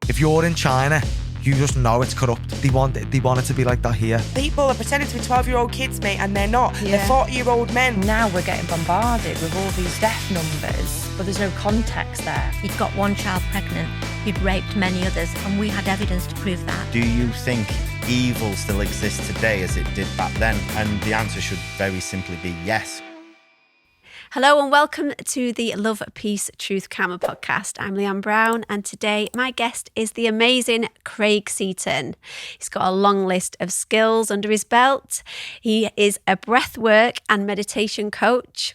If you're in China, you just know it's corrupt. They want it to be like that here. People are pretending to be 12-year-old kids, mate, and they're not. Yeah. They're 40-year-old men. Now we're getting bombarded with all these death numbers, but there's no context there. He'd got one child pregnant, he'd raped many others, and we had evidence to prove that. Do you think evil still exists today as it did back then? And the answer should very simply be yes. Hello and welcome to the Love, Peace, Truth, Karma podcast. I'm Leanne Brown, and today my guest is the amazing Craig Seaton. He's got a long list of skills under his belt. He is a breathwork and meditation coach,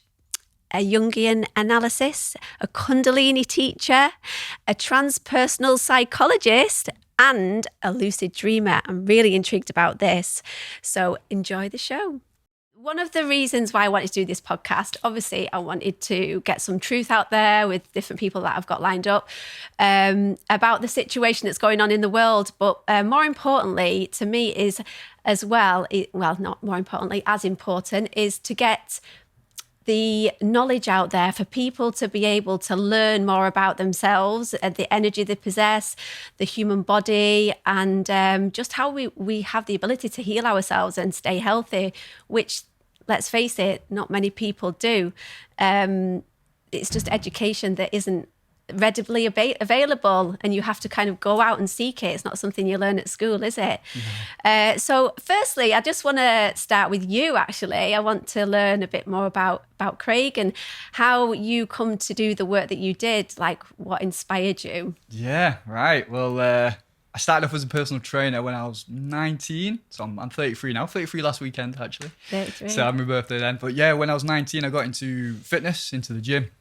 a Jungian Analysis, a Kundalini teacher, a transpersonal psychologist, and a lucid dreamer. I'm really intrigued about this. So enjoy the show. One of the reasons why I wanted to do this podcast, obviously I wanted to get some truth out there with different people that I've got lined up about the situation that's going on in the world. But more importantly to me is as well, not more importantly, as important is to get the knowledge out there for people to be able to learn more about themselves, the energy they possess, the human body, and just how we have the ability to heal ourselves and stay healthy, which, let's face it, not many people do. It's just education that isn't readily available, and you have to kind of go out and seek it. It's not something you learn at school, is it? Mm-hmm. So firstly, I just want to start with you, actually. I want to learn a bit more about Craig and how you come to do the work that you did, like what inspired you. Yeah, right. Well, I started off as a personal trainer when I was 19. So I'm 33 now. 33 last weekend, actually. 33. So I had my birthday then. But yeah, when I was 19, I got into fitness, into the gym.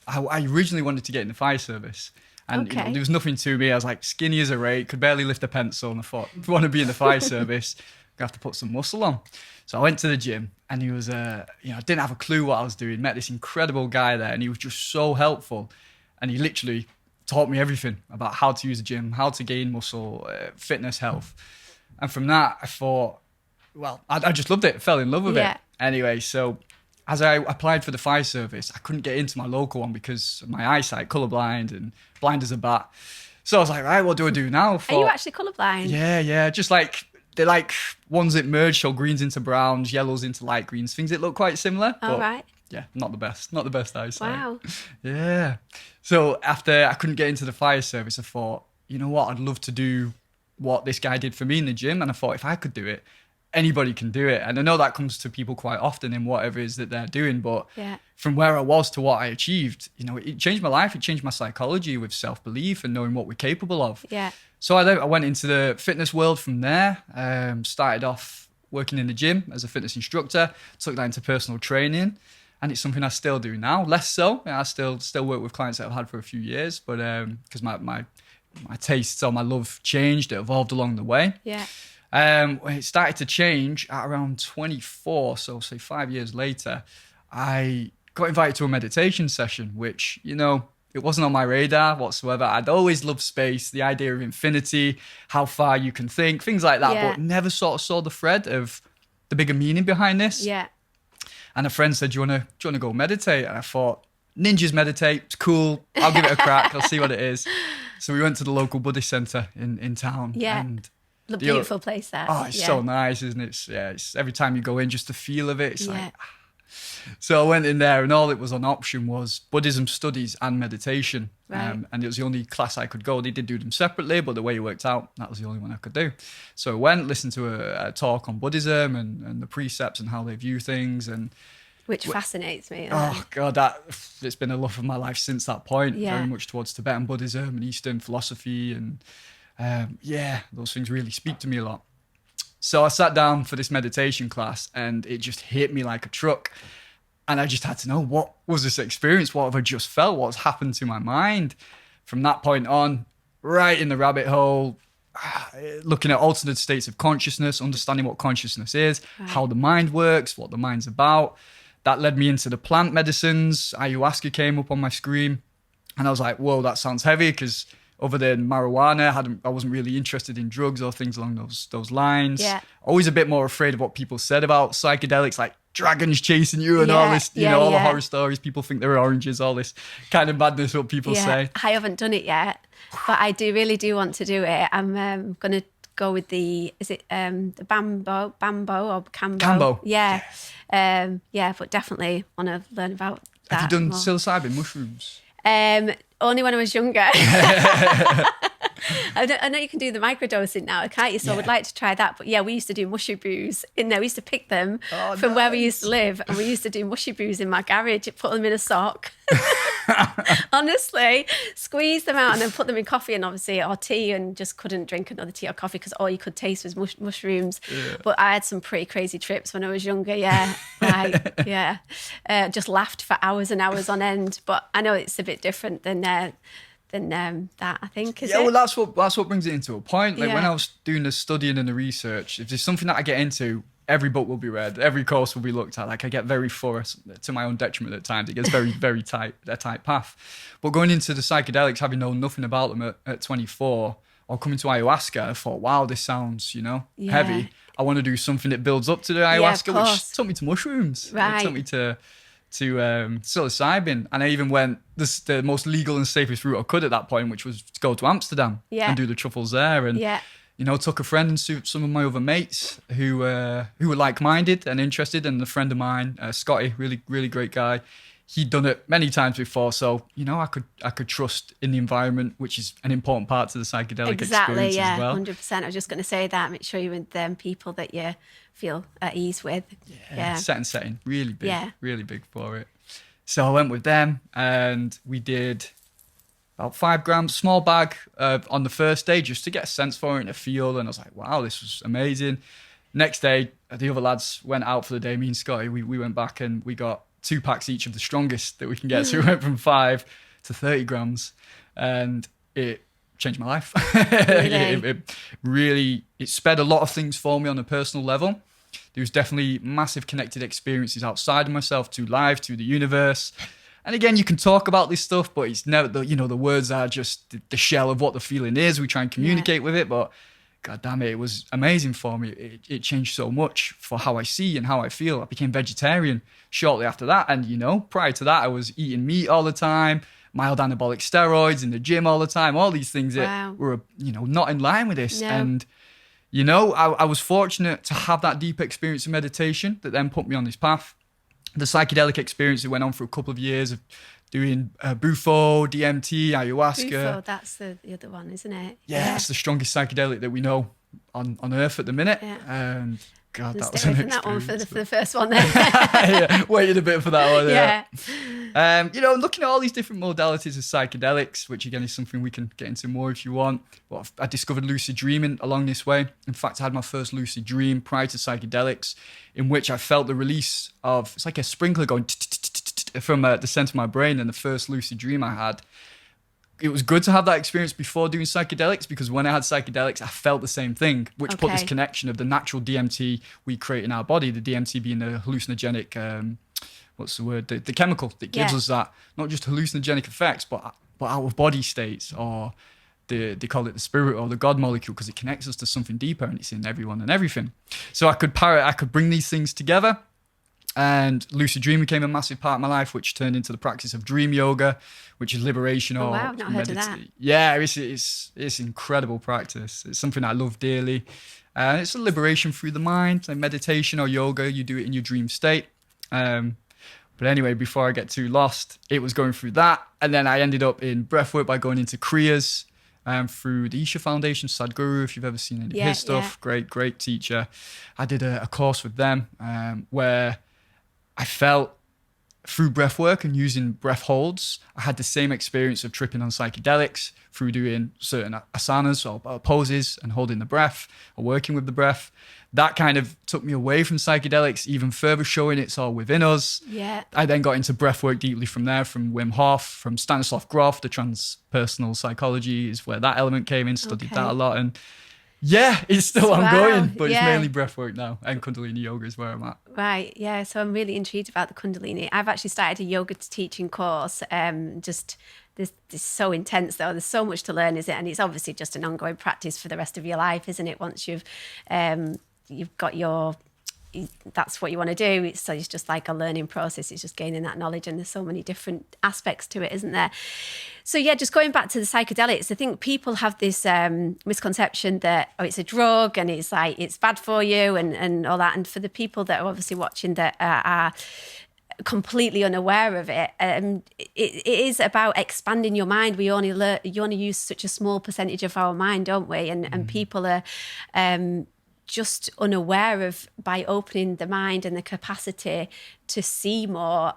I originally wanted to get in the fire service. And Okay. there was nothing to me. I was like skinny as a rake, could barely lift a pencil. And I thought, if I want to be in the fire service, I have to put some muscle on. So I went to the gym, and he was, I didn't have a clue what I was doing. Met this incredible guy there, and he was just so helpful. And he literally taught me everything about how to use a gym, how to gain muscle, fitness, health. And from that, I thought, well, I just loved it. Fell in love with it. Anyway, so as I applied for the fire service, I couldn't get into my local one because of my eyesight, colourblind and blind as a bat. So I was like, right, what do I do now? Are you actually colourblind? Yeah. Just like, they're like ones that merge, so greens into browns, yellows into light greens, things that look quite similar. All right. Yeah, not the best eyesight. Wow. Yeah. So after I couldn't get into the fire service, I thought, you know what, I'd love to do what this guy did for me in the gym. And I thought, if I could do it, anybody can do it. And I know that comes to people quite often in whatever it is that they're doing. But from where I was to what I achieved, it changed my life. It changed my psychology with self-belief and knowing what we're capable of. Yeah. So I went into the fitness world from there. Started off working in the gym as a fitness instructor, took that into personal training. And it's something I still do now, less so. I still work with clients that I've had for a few years, but because my tastes or my love changed, it evolved along the way. Yeah. When it started to change at around 24, so say 5 years later, I got invited to a meditation session, which, it wasn't on my radar whatsoever. I'd always loved space, the idea of infinity, how far you can think, things like that, but never sort of saw the thread of the bigger meaning behind this. Yeah. And a friend said, do you want to go meditate? And I thought, ninjas meditate, it's cool. I'll give it a crack. I'll see what it is. So we went to the local Buddhist center in town. Yeah. And the beautiful place there. Oh, it's so nice, isn't it? It's every time you go in, just the feel of it. It's like, So I went in there, and all it was on option was Buddhism studies and meditation. Right. And it was the only class I could go. They did do them separately, but the way it worked out, that was the only one I could do. So I went, listened to a talk on Buddhism and the precepts and how they view things. Which fascinates me. Oh, God, it's been a love of my life since that point. Yeah. Very much towards Tibetan Buddhism and Eastern philosophy. And those things really speak to me a lot. So I sat down for this meditation class, and it just hit me like a truck. And I just had to know, what was this experience? What have I just felt? What's happened to my mind? From that point on, right in the rabbit hole, looking at alternate states of consciousness, understanding what consciousness is, how the mind works, what the mind's about. That led me into the plant medicines. Ayahuasca came up on my screen. And I was like, whoa, that sounds heavy, because other than marijuana, I wasn't really interested in drugs or things along those lines. Yeah. Always a bit more afraid of what people said about psychedelics. Like, dragons chasing you and all Yeah, this, yeah, all the yeah. horror stories. People think they're oranges, all this kind of madness what people say. I haven't done it yet, but I really do want to do it. I'm going to go with the bambo or cambo? Cambo. Yeah. But definitely want to learn about that. Have you done more. psilocybin mushrooms? Only when I was younger. I know you can do the microdosing now, can't you? So I would like to try that. But yeah, we used to do mushy brews in there. We used to pick them from where we used to live, and we used to do mushy brews in my garage, put them in a sock. Honestly, squeeze them out and then put them in coffee and obviously or tea, and just couldn't drink another tea or coffee because all you could taste was mushrooms. Yeah. But I had some pretty crazy trips when I was younger. Yeah, just laughed for hours and hours on end. But I know it's a bit different than that, I think. Is it? Well, that's what brings it into a point. Like when I was doing the studying and the research, if there's something that I get into, every book will be read, every course will be looked at. Like I get very thorough to my own detriment at times. It gets very, very tight, a tight path. But going into the psychedelics, having known nothing about them at 24, or coming to ayahuasca, I thought, wow, this sounds, heavy. I want to do something that builds up to the ayahuasca, which took me to mushrooms. Right. It took me to psilocybin, and I even went the most legal and safest route I could at that point, which was to go to Amsterdam and do the truffles there, and took a friend and some of my other mates who were like-minded and interested, and a friend of mine, Scotty, really really great guy. He'd done it many times before, so I could trust in the environment, which is an important part to the psychedelic experience as well. 100%. I was just going to say that. Make sure you're with them people that you feel at ease with. Yeah. Setting, really big for it. So I went with them, and we did about 5 grams, small bag on the first day, just to get a sense for it and a feel. And I was like, wow, this was amazing. Next day, the other lads went out for the day. Me and Scotty, we went back and we got 2 packs each of the strongest that we can get. So we went from 5 to 30 grams, and it changed my life. Really? it sped a lot of things for me on a personal level. There was definitely massive connected experiences outside of myself, to life, to the universe. And again, you can talk about this stuff, but it's never, the words are just the shell of what the feeling is. We try and communicate with it, but God damn it was amazing for me. It changed so much for how I see and how I feel. I became vegetarian shortly after that. And, prior to that, I was eating meat all the time, mild anabolic steroids in the gym all the time, all these things that were, not in line with this. No. And, I was fortunate to have that deep experience of meditation that then put me on this path. The psychedelic experience that went on for a couple of years of doing Bufo, DMT, ayahuasca. Bufo, that's the other one, isn't it? Yeah, it's the strongest psychedelic that we know on Earth at the minute. Yeah. And God, that was an experience. That one for the first one then. Waited a bit for that one. Yeah. Looking at all these different modalities of psychedelics, which again is something we can get into more if you want. But I discovered lucid dreaming along this way. In fact, I had my first lucid dream prior to psychedelics, in which I felt the release of, it's like a sprinkler going from the center of my brain. And the first lucid dream I had, it was good to have that experience before doing psychedelics, because when I had psychedelics, I felt the same thing, which put this connection of the natural DMT we create in our body, the DMT being the hallucinogenic, the chemical that gives us that, not just hallucinogenic effects, but out of body states, or they call it the spirit or the God molecule, because it connects us to something deeper, and it's in everyone and everything. So I could bring these things together. And lucid dreaming became a massive part of my life, which turned into the practice of dream yoga, which is liberation. Oh, wow, not heard of that. Yeah, it's incredible practice. It's something I love dearly. It's a liberation through the mind, like meditation or yoga. You do it in your dream state. But anyway, before I get too lost, it was going through that. And then I ended up in breathwork by going into Kriyas through the Isha Foundation, Sadhguru, if you've ever seen any of his stuff. Great teacher. I did a course with them where I felt through breath work and using breath holds, I had the same experience of tripping on psychedelics through doing certain asanas or poses and holding the breath or working with the breath. That kind of took me away from psychedelics, even further showing it's all within us. Yeah. I then got into breath work deeply from there, from Wim Hof, from Stanislav Grof, the transpersonal psychology is where that element came in, studied that a lot. And yeah, it's still ongoing, but it's mainly breathwork now, and Kundalini Yoga is where I'm at. Right, yeah. So I'm really intrigued about the Kundalini. I've actually started a yoga teaching course. This is so intense, though. There's so much to learn, is it? And it's obviously just an ongoing practice for the rest of your life, isn't it? Once you've got your that's what you want to do. It's just like a learning process. It's just gaining that knowledge, and there's so many different aspects to it, isn't there? So yeah, just going back to the psychedelics, I think people have this misconception that, oh, it's a drug and it's like, it's bad for you and all that. And for the people that are obviously watching that are completely unaware of it, it is about expanding your mind. You only use such a small percentage of our mind, don't we? And people are just unaware of, by opening the mind and the capacity to see more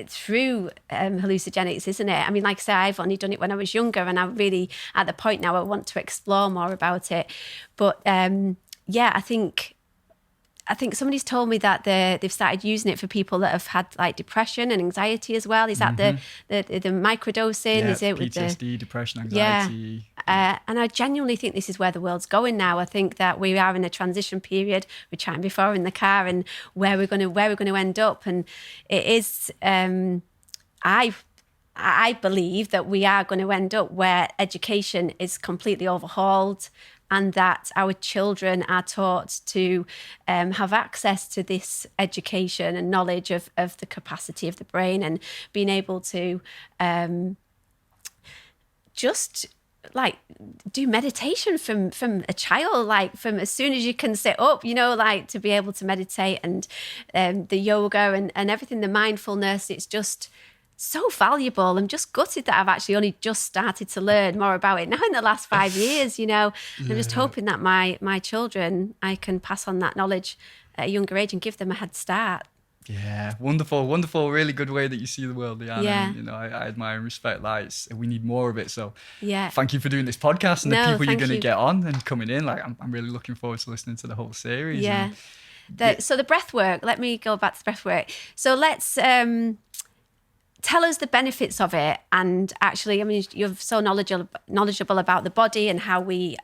through hallucinogenics, isn't it? I mean, like I say, I've only done it when I was younger, and I'm really at the point now I want to explore more about it. But yeah, I think somebody's told me that they've started using it for people that have had like depression and anxiety as well. Is that the microdosing? Yeah, Is it with PTSD, depression, anxiety? Yeah. And I genuinely think this is where the world's going now. I think that we are in a transition period. We're chatting before in the car, and where we're going to end up. And it is, I believe that we are going to end up where education is completely overhauled, and that our children are taught to have access to this education and knowledge of the capacity of the brain, and being able to just like do meditation from a child, like from as soon as you can sit up, like to be able to meditate, and the yoga and everything, the mindfulness. It's just so valuable. I'm just gutted that I've actually only just started to learn more about it now in the last 5 years, I'm just hoping that my children, I can pass on that knowledge at a younger age and give them a head start. Yeah, wonderful, really good way that you see the world, Leanne. Yeah. And, I admire and respect that. We need more of it. So yeah, thank you for doing this podcast, and the people you're going to you. get on and coming in. Like, I'm really looking forward to listening to the whole series. Yeah. So the breath work, let me go back to the breath work. So let's tell us the benefits of it. And actually, I mean, you're so knowledgeable about the body and how we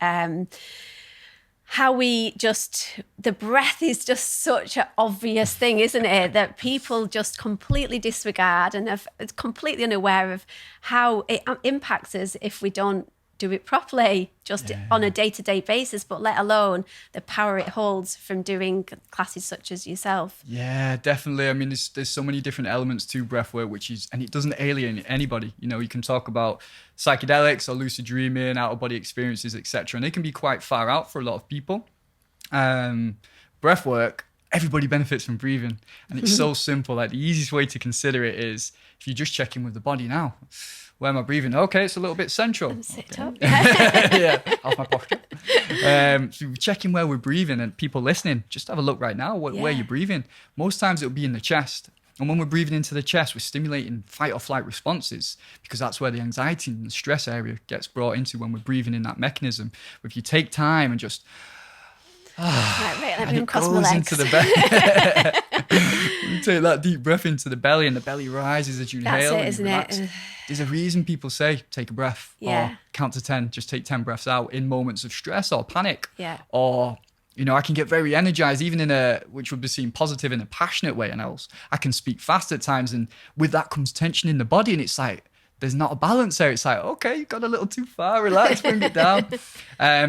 the breath is just such an obvious thing, isn't it? That people just completely disregard and are completely unaware of how it impacts us if we don't do it properly, just on a day-to-day basis, but let alone the power it holds from doing classes such as yourself. Yeah, definitely. I mean, there's so many different elements to breathwork, and it doesn't alienate anybody. You can talk about psychedelics or lucid dreaming, out-of-body experiences, etc., and they can be quite far out for a lot of people. Breathwork, everybody benefits from breathing, and it's so simple. Like, the easiest way to consider it is if you just check in with the body now. Where am I breathing? Okay, it's a little bit central. Sit up. Yeah, how's my posture? So we're checking where we're breathing, and people listening, just have a look right now where you're breathing. Most times it'll be in the chest. And when we're breathing into the chest, we're stimulating fight or flight responses, because that's where the anxiety and the stress area gets brought into when we're breathing in that mechanism. But if you take time and just... Right, let me it uncross my goes legs. into the belly. You take that deep breath into the belly, and the belly rises as you inhale. That's it, and isn't you relax. it? There's a reason people say take a breath, or count to 10, just take 10 breaths out in moments of stress or panic. Yeah. Or, I can get very energized, even which would be seen positive in a passionate way, and else I can speak fast at times, and with that comes tension in the body, and it's like, there's not a balance there. It's like, okay, you got a little too far, relax, bring it down.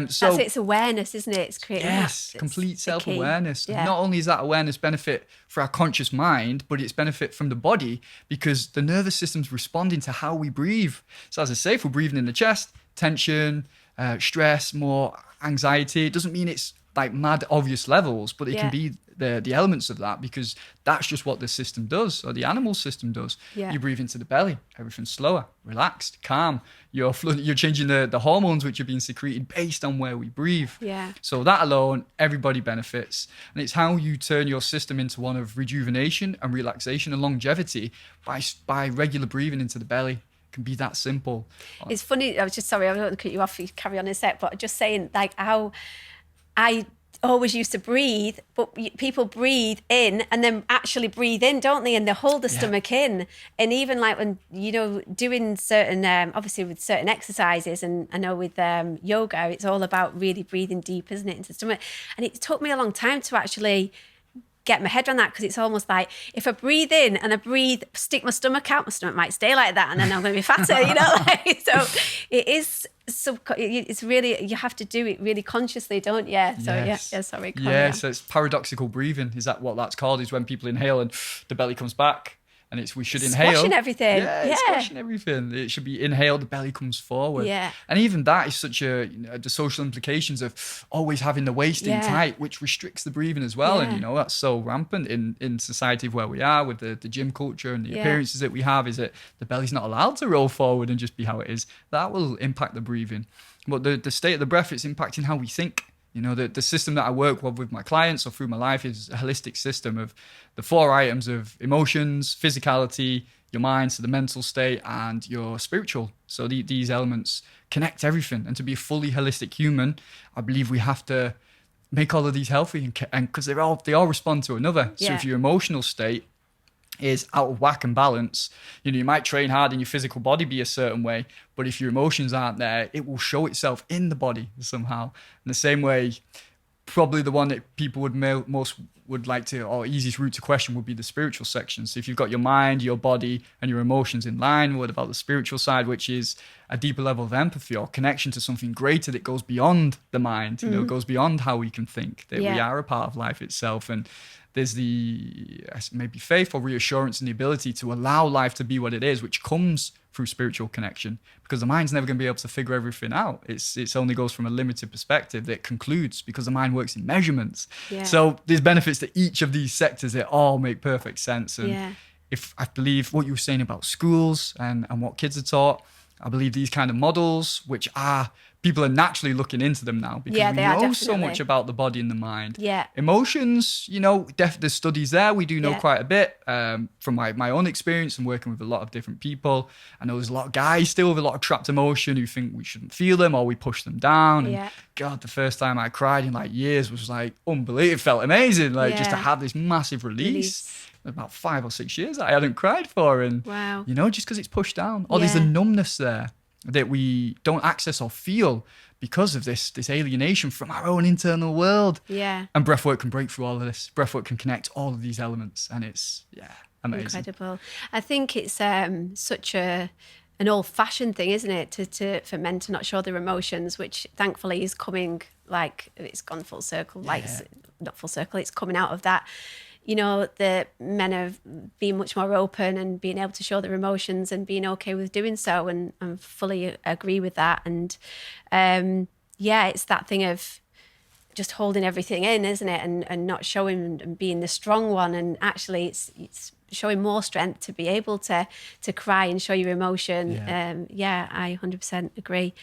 So it's awareness, isn't it? It's creating complete self-awareness. Yeah. Not only is that awareness benefit for our conscious mind, but it's benefit from the body, because the nervous system's responding to how we breathe. So as I say, if we're breathing in the chest, tension, stress, more anxiety, it doesn't mean it's like mad obvious levels, but it can be the elements of that, because that's just what the system does, or the animal system does. Yeah. You breathe into the belly, everything's slower, relaxed, calm. You're changing the hormones which are being secreted based on where we breathe. Yeah. So that alone, everybody benefits. And it's how you turn your system into one of rejuvenation and relaxation and longevity by regular breathing into the belly. It can be that simple. It's funny, I was just sorry, I don't want to cut you off, you carry on in a sec, but just saying like how I always used to breathe, but people breathe in and then actually breathe in, don't they? And they hold the stomach in. And even like when, doing certain, obviously with certain exercises, and I know with yoga, it's all about really breathing deep, isn't it, into the stomach. And it took me a long time to actually get my head around that, because it's almost like if I breathe in and I breathe, stick my stomach out, my stomach might stay like that, and then I'm going to be fatter, you know. Like, so it is. It's really, you have to do it really consciously, don't you? So Yes. Sorry. So it's paradoxical breathing. Is that what that's called? Is when people inhale and the belly comes back. And we should inhale. Squashing everything. It's squashing everything. It should be inhale, the belly comes forward. Yeah. And even that is such the social implications of always having the waist in tight, which restricts the breathing as well. Yeah. And, that's so rampant in society where we are with the gym culture and the appearances that we have, is that the belly's not allowed to roll forward and just be how it is. That will impact the breathing. But the state of the breath, it's impacting how we think. The system that I work with my clients or through my life is a holistic system of the 4 items of emotions, physicality, your mind, so the mental state, and your spiritual. So these elements connect everything. And to be a fully holistic human, I believe we have to make all of these healthy, and because they all respond to another. So if your emotional state is out of whack and balance, you might train hard and your physical body be a certain way, but if your emotions aren't there, it will show itself in the body somehow. In the same way, probably the one that people most would like to, or easiest route to question, would be the spiritual section. So if you've got your mind, your body, and your emotions in line, what about the spiritual side, which is a deeper level of empathy or connection to something greater that goes beyond the mind, goes beyond how we can think, that we are a part of life itself. And there's the maybe faith or reassurance and the ability to allow life to be what it is, which comes through spiritual connection, because the mind's never going to be able to figure everything out. It's only goes from a limited perspective that concludes, because the mind works in measurements. So there's benefits to each of these sectors that all make perfect sense. And if I believe what you were saying about schools and what kids are taught, I believe these kind of models, which people are naturally looking into them now, because we know so much about the body and the mind. Emotions, there's studies there. We do know quite a bit from my own experience and working with a lot of different people. I know there's a lot of guys still with a lot of trapped emotion who think we shouldn't feel them or we push them down. And God, the first time I cried in years was unbelievable. It felt amazing. Just to have this massive release. About 5 or 6 years that I hadn't cried for. And, just because it's pushed down. Or there's a numbness there that we don't access or feel because of this alienation from our own internal world. And breathwork can break through all of this. Breathwork can connect all of these elements. And it's, amazing. Incredible. I think it's such an old-fashioned thing, isn't it, for men to not show their emotions, which thankfully is coming, it's gone full circle. Not full circle, it's coming out of that. The men are being much more open and being able to show their emotions and being okay with doing so, and I fully agree with that. And it's that thing of just holding everything in, isn't it, and not showing and being the strong one. And actually, it's showing more strength to be able to cry and show your emotion. I 100% agree.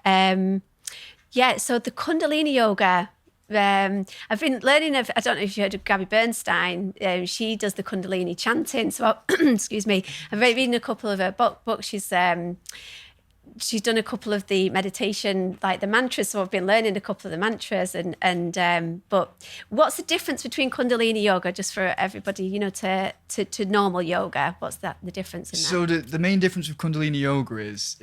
So the Kundalini Yoga. I've been learning I don't know if you heard of Gabby Bernstein. She does the Kundalini chanting. So, excuse me, I've read a couple of her books. She's done a couple of the meditation, the mantras. So I've been learning a couple of the mantras. But what's the difference between Kundalini Yoga, just for everybody, to normal yoga? What's the difference in that? So the main difference with Kundalini Yoga is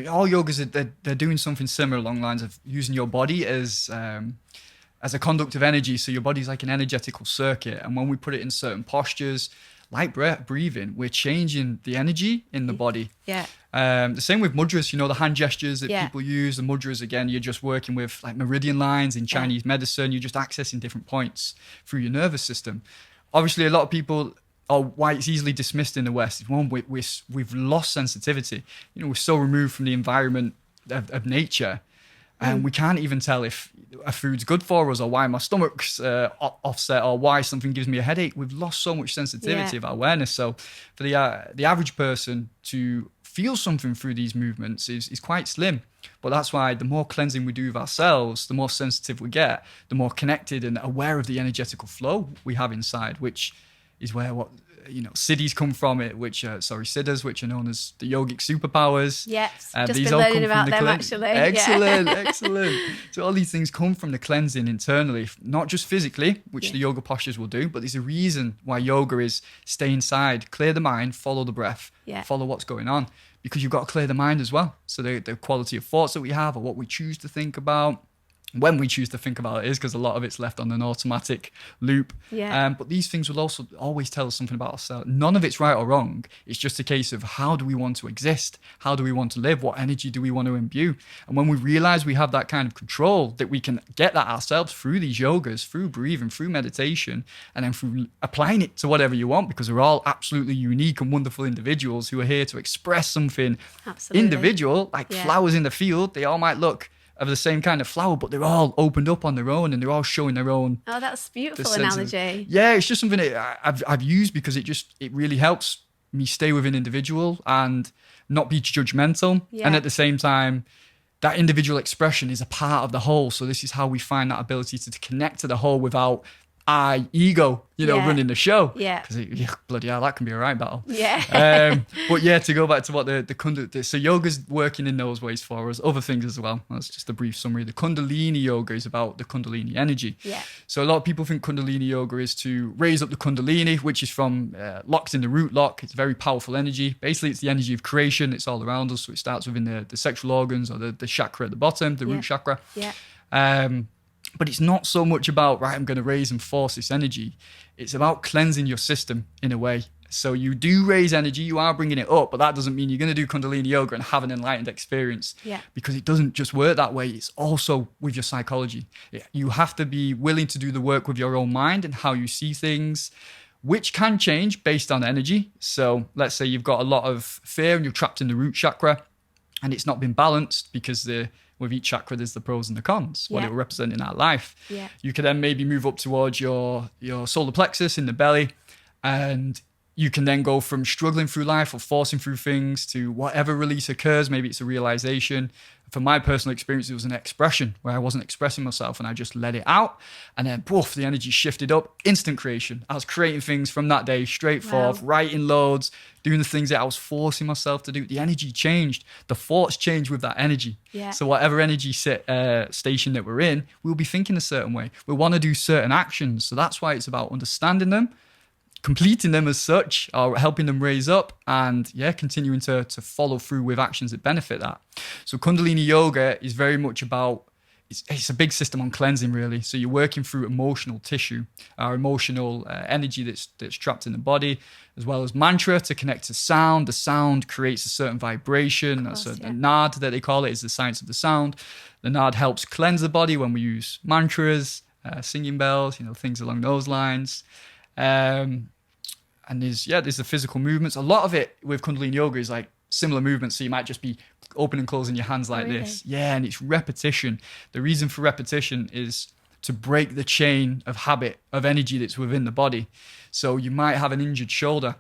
all yogas, they're doing something similar along the lines of using your body as a conductive energy. So your body's like an energetical circuit. And when we put it in certain postures, like breathing, we're changing the energy in the body. The same with mudras, the hand gestures that people use. The mudras, again, you're just working with meridian lines in Chinese medicine. You're just accessing different points through your nervous system. Obviously, a lot of people, why it's easily dismissed in the West, is one, we've lost sensitivity. We're so removed from the environment of nature, and we can't even tell if a food's good for us, or why my stomach's offset, or why something gives me a headache. We've lost so much sensitivity of our awareness. So for the average person to feel something through these movements is quite slim. But that's why the more cleansing we do of ourselves, the more sensitive we get, the more connected and aware of the energetical flow we have inside, which is where siddhis come from, siddhas, which are known as the yogic superpowers. Yes, just been learning about them actually. Excellent. So all these things come from the cleansing internally, not just physically, which the yoga postures will do, but there's a reason why yoga is stay inside, clear the mind, follow the breath, follow what's going on, because you've got to clear the mind as well. So the quality of thoughts that we have, or what we choose to think about, when we choose to think about it is, because a lot of it's left on an automatic loop. Yeah. But these things will also always tell us something about ourselves. None of it's right or wrong. It's just a case of how do we want to exist? How do we want to live? What energy do we want to imbue? And when we realize we have that kind of control, that we can get that ourselves through these yogas, through breathing, through meditation, and then through applying it to whatever you want, because we're all absolutely unique and wonderful individuals who are here to express something individual, like flowers in the field. They all might look of the same kind of flower, but they're all opened up on their own, and they're all showing their own. Oh, that's a beautiful analogy. Yeah, it's just something that I've used because it really helps me stay with an individual and not be judgmental. Yeah. And at the same time, that individual expression is a part of the whole. So this is how we find that ability to connect to the whole without ego, running the show. Yeah. Because bloody hell, that can be a right battle. Yeah. But yeah, to go back to what so yoga's working in those ways for us, other things as well. That's just a brief summary. The Kundalini Yoga is about the Kundalini energy. Yeah. So a lot of people think Kundalini Yoga is to raise up the Kundalini, which is from locked in the root lock. It's very powerful energy. Basically, it's the energy of creation. It's all around us. So it starts within the sexual organs, or the chakra at the bottom, the root chakra. Yeah. But it's not so much about, right, I'm going to raise and force this energy. It's about cleansing your system in a way. So you do raise energy, you are bringing it up, but that doesn't mean you're going to do Kundalini Yoga and have an enlightened experience. Yeah. Because it doesn't just work that way. It's also with your psychology. You have to be willing to do the work with your own mind and how you see things, which can change based on energy. So let's say you've got a lot of fear and you're trapped in the root chakra and it's not been balanced because with each chakra, there's the pros and the cons, what it will represent in our life. Yeah. You can then maybe move up towards your solar plexus in the belly, and you can then go from struggling through life or forcing through things to whatever release occurs. Maybe it's a realization. For my personal experience, it was an expression where I wasn't expressing myself and I just let it out. And then, poof, the energy shifted up. Instant creation. I was creating things from that day straight forth, writing loads, doing the things that I was forcing myself to do. The energy changed. The thoughts changed with that energy. Yeah. So whatever energy station that we're in, we'll be thinking a certain way. We want to do certain actions. So that's why it's about understanding them, completing them as such, or helping them raise up, and continuing to follow through with actions that benefit that. So Kundalini Yoga is very much about, it's a big system on cleansing, really. So you're working through emotional tissue, our emotional energy that's trapped in the body, as well as mantra to connect to sound. The sound creates a certain vibration. That's a nad that they call it, is the science of the sound. The nad helps cleanse the body when we use mantras, singing bells, things along those lines. And there's the physical movements. A lot of it with Kundalini Yoga is like similar movements. So you might just be opening and closing your hands like this. Yeah, and it's repetition. The reason for repetition is to break the chain of habit of energy that's within the body. So you might have an injured shoulder.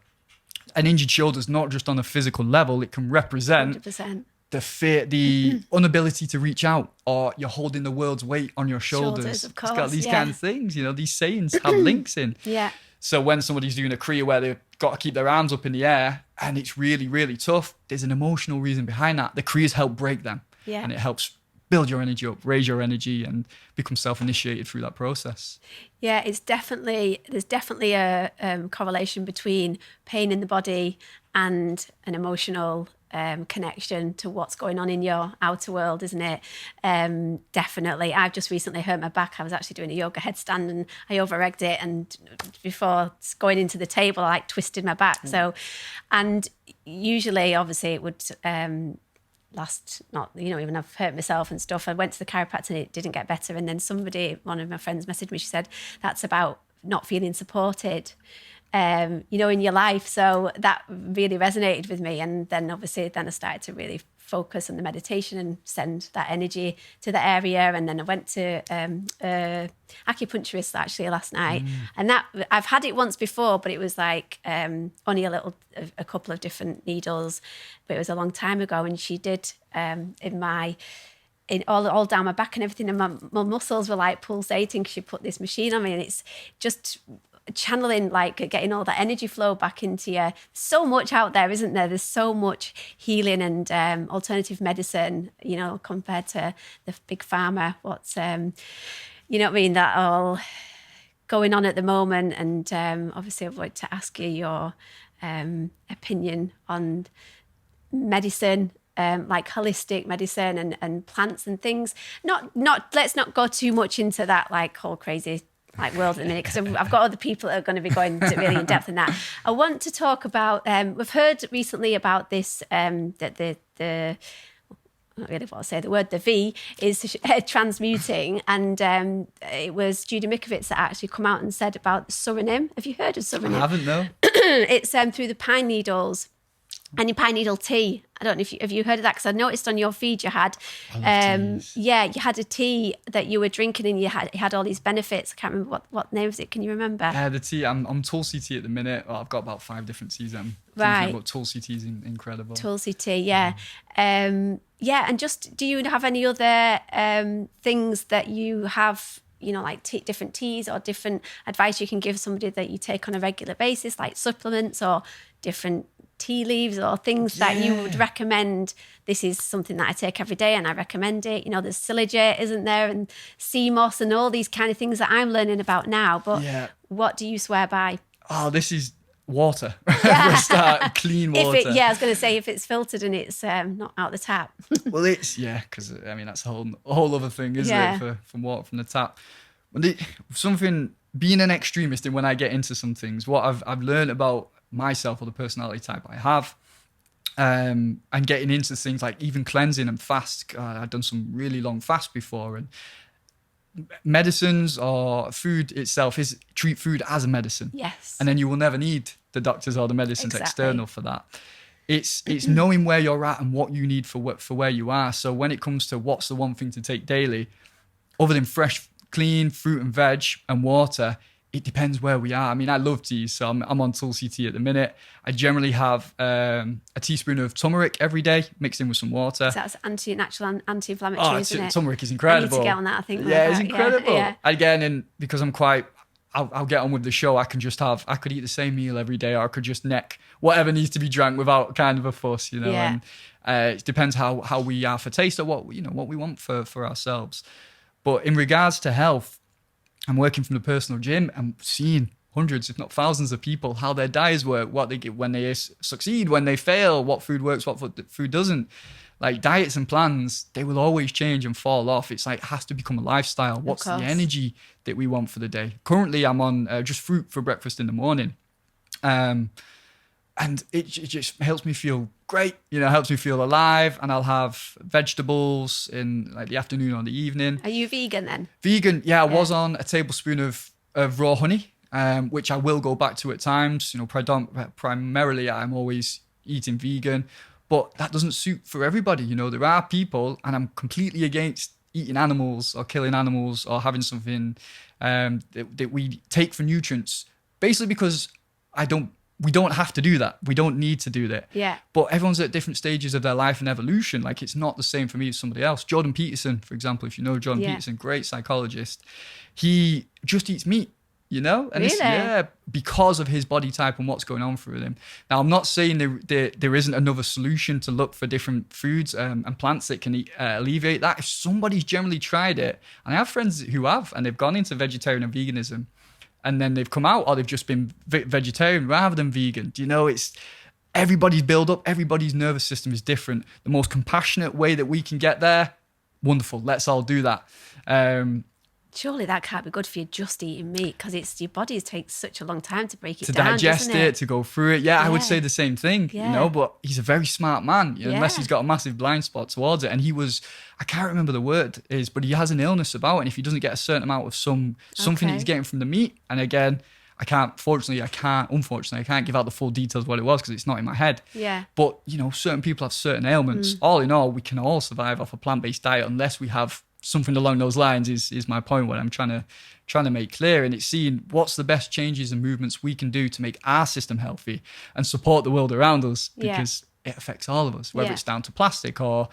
An injured shoulder is not just on a physical level. It can represent 100%. the fear, the inability to reach out, or you're holding the world's weight on your shoulders. Of course, it's got these kind of things. These sayings have links in. Yeah. So when somebody's doing a kriya where they've got to keep their arms up in the air and it's really, really tough, there's an emotional reason behind that. The kriyas help break them. Yeah. And it helps build your energy up, raise your energy, and become self-initiated through that process. Yeah, there's definitely a correlation between pain in the body and an emotional connection to what's going on in your outer world, isn't it? Definitely. I've just recently hurt my back. I was actually doing a yoga headstand and I over-egged it, and before going into the table I twisted my back. So, and usually obviously it would last, not, even I've hurt myself and stuff. I went to the chiropractor and it didn't get better, and then one of my friends messaged me. She said that's about not feeling supported in your life. So that really resonated with me. And then obviously I started to really focus on the meditation and send that energy to the area. And then I went to acupuncturist actually last night. And that I've had it once before, but it was like only a couple of different needles, but it was a long time ago. And she did all down my back and everything, and my muscles were like pulsating because she put this machine on me, and it's just channeling, like getting all that energy flow back into you. So much out there, isn't there? There's so much healing and alternative medicine, compared to the big pharma. What's that all going on at the moment. And obviously I'd like to ask you your opinion on medicine like holistic medicine and plants and things. Not let's not go too much into that like whole crazy like world at the minute, because I've got other people that are going to be going really in depth in that. I want to talk about, we've heard recently about this, that the not really what I'll say, the word the V is transmuting, and it was Judy Mikovits that actually come out and said about Suriname. Have you heard of Suriname? I haven't, no. It's through the pine needles and your pine needle tea. I don't know if you heard of that, because I noticed on your feed you had, you had a tea that you were drinking and it had all these benefits. I can't remember what name was it. Can you remember? The tea, I'm Tulsi tea at the minute. Well, I've got about 5 different teas. Right. But Tulsi tea is incredible. Tulsi tea, yeah. And just, do you have any other things that you have, like different teas or different advice you can give somebody that you take on a regular basis, like supplements or different tea leaves or things that you would recommend? This is something that I take every day and I recommend it. There's Silage, isn't there? And sea moss and all these kind of things that I'm learning about now. But what do you swear by? Oh, this is water. For a start, clean water. I was going to say, if it's filtered and it's not out the tap. Well, it's, because that's a whole other thing, isn't it, from water from the tap. Something, being an extremist, and when I get into some things, what I've learned about myself or the personality type I have, and getting into things like even cleansing and fast. I've done some really long fasts before, and medicines or food itself is treat food as a medicine. Yes. And then you will never need the doctors or the medicines external for that. It's knowing where you're at and what you need for where you are. So when it comes to what's the one thing to take daily, other than fresh, clean fruit and veg and water, it depends where we are. I love tea, so I'm on Tulsi tea at the minute. I generally have a teaspoon of turmeric every day, mixed in with some water. So that's natural anti-inflammatory, isn't it? Turmeric is incredible. I need to get on that, I think. It's incredible. Yeah. Again, and because I'll get on with the show, I could eat the same meal every day, or I could just neck whatever needs to be drank without kind of a fuss, And it depends how we are for taste, or what we want for ourselves. But in regards to health, I'm working from the personal gym. I'm seeing hundreds, if not thousands of people, how their diets work, what they get when they succeed, when they fail, what food works, what food doesn't. Like diets and plans, they will always change and fall off. It's like, it has to become a lifestyle. What's the energy that we want for the day? Currently, I'm on just fruit for breakfast in the morning. And it just helps me feel great, helps me feel alive. And I'll have vegetables in like the afternoon or the evening. Are you vegan then? Vegan, I was on a tablespoon of raw honey, which I will go back to at times. Primarily I'm always eating vegan, but that doesn't suit for everybody. There are people, and I'm completely against eating animals or killing animals or having something that we take for nutrients, basically because we don't have to do that. We don't need to do that. Yeah. But everyone's at different stages of their life and evolution. Like, it's not the same for me as somebody else. Jordan Peterson, for example, if you know Jordan Peterson, great psychologist. He just eats meat, And really? Because of his body type and what's going on through him. Now, I'm not saying there isn't another solution to look for different foods and plants that can alleviate that. If somebody's generally tried it, and I have friends who have, and they've gone into vegetarian and veganism, and then they've come out, or they've just been vegetarian rather than vegan. It's everybody's build up, everybody's nervous system is different. The most compassionate way that we can get there, wonderful. Let's all do that. Surely that can't be good for you, just eating meat, because your body takes such a long time to break it to down, digest it, to go through it. I would say the same thing, but he's a very smart man, unless he's got a massive blind spot towards it. And I can't remember the word is, but he has an illness about it. And if he doesn't get a certain amount of something that he's getting from the meat, and again, I can't give out the full details of what it was because it's not in my head. Yeah. But, certain people have certain ailments. All in all, we can all survive off a plant-based diet unless we have something along those lines is my point, what I'm trying to make clear. And it's seeing what's the best changes and movements we can do to make our system healthy and support the world around us, because it affects all of us, whether it's down to plastic or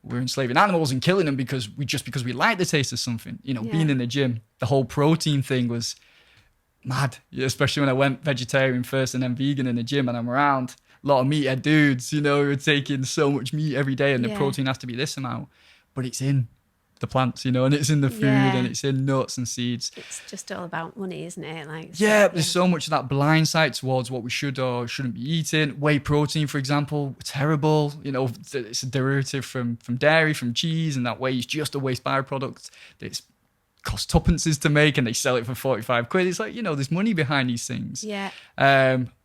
we're enslaving animals and killing them because we like the taste of something. Being in the gym, the whole protein thing was mad, especially when I went vegetarian first and then vegan in the gym, and I'm around a lot of meathead dudes, who are taking so much meat every day, and the protein has to be this amount, but it's in the plants, you know, and it's in the food Yeah. and it's in nuts and seeds. It's just all about money, isn't it? Like, Yeah, there's so much of that blind side towards what we should or shouldn't be eating. Whey protein, for example, terrible. You know, it's a derivative from dairy, from cheese, and that whey is just a waste byproduct. It's cost tuppences to make, and they sell it for 45 quid. It's like, you know, there's money behind these things. Yeah.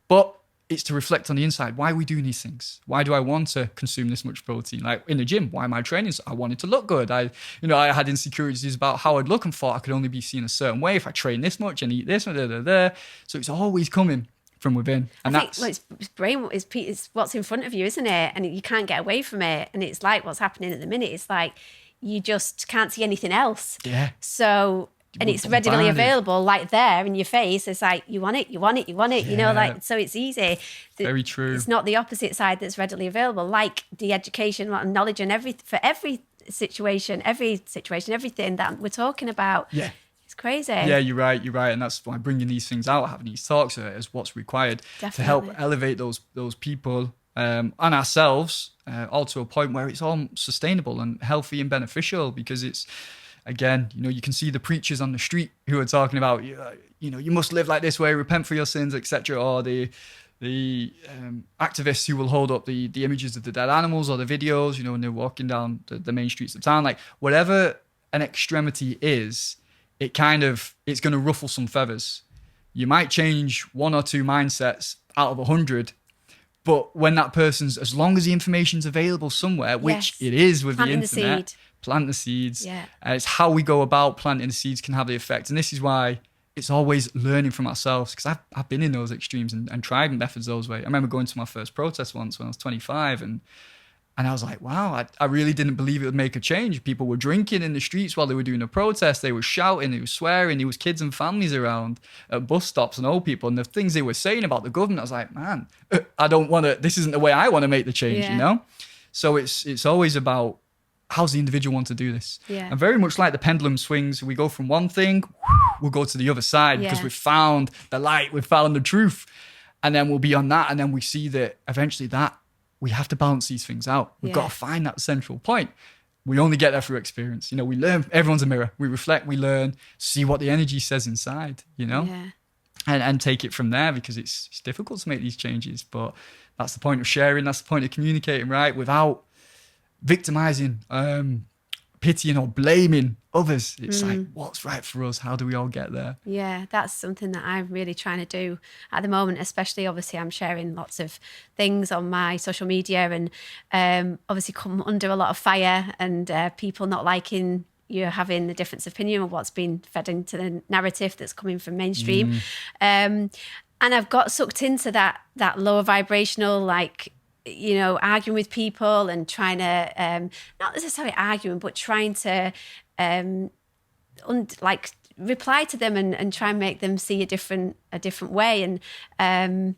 But it's to reflect on the inside. Why are we doing these things? Why do I want to consume this much protein? Like in the gym, why am I training? I wanted to look good. I had insecurities about how I'd look and thought I could only be seen a certain way if I train this much and eat this. So it's always coming from within. And I think it's brain, it's what's in front of you, isn't it? And you can't get away from it. And it's like what's happening at the minute. It's like you just can't see anything else. Yeah. So... And it's readily available, like there in your face. It's like, you want it, you want it, you want it, you know, like, so it's easy. Very true. It's not the opposite side that's readily available, like the education and knowledge and every situation, everything that we're talking about. Yeah. It's crazy. Yeah, you're right. And that's why bringing these things out, having these talks is what's required to help elevate those people and ourselves all to a point where it's all sustainable and healthy and beneficial, because it's, again, you know, you can see the preachers on the street who are talking about, you know, you must live like this way, repent for your sins, etc. Or the activists who will hold up the images of the dead animals or the videos, you know, when they're walking down the main streets of town. Like, whatever an extremity is, it's going to ruffle some feathers. You might change one or two mindsets out of 100, but when that person's, as long as the information's available somewhere, which it is with the internet, plant the seeds. Yeah. It's how we go about planting the seeds can have the effect. And this is why it's always learning from ourselves, because I've been in those extremes and tried methods those ways. I remember going to my first protest once when I was 25 and I was like, wow, I really didn't believe it would make a change. People were drinking in the streets while they were doing a protest. They were shouting, they were swearing. There was kids and families around at bus stops and old people. And the things they were saying about the government, I was like, man, this isn't the way I want to make the change, you know? So it's always about, how's the individual want to do this? Yeah. And very much like the pendulum swings, we go from one thing, we'll go to the other side because we've found the light, we've found the truth. And then we'll be on that. And then we see that eventually we have to balance these things out. We've got to find that central point. We only get there through experience. You know, we learn, everyone's a mirror. We reflect, we learn, see what the energy says inside, you know? Yeah. And take it from there, because it's difficult to make these changes. But that's the point of sharing. That's the point of communicating, right? Without victimizing, pitying or blaming others. It's like, what's right for us? How do we all get there? Yeah, that's something that I'm really trying to do at the moment, especially obviously I'm sharing lots of things on my social media and obviously come under a lot of fire and people not liking you having a difference of opinion of what's been fed into the narrative that's coming from mainstream. And I've got sucked into that lower vibrational, like, you know, arguing with people and trying to, not necessarily arguing, but trying to reply to them and try and make them see a different way. And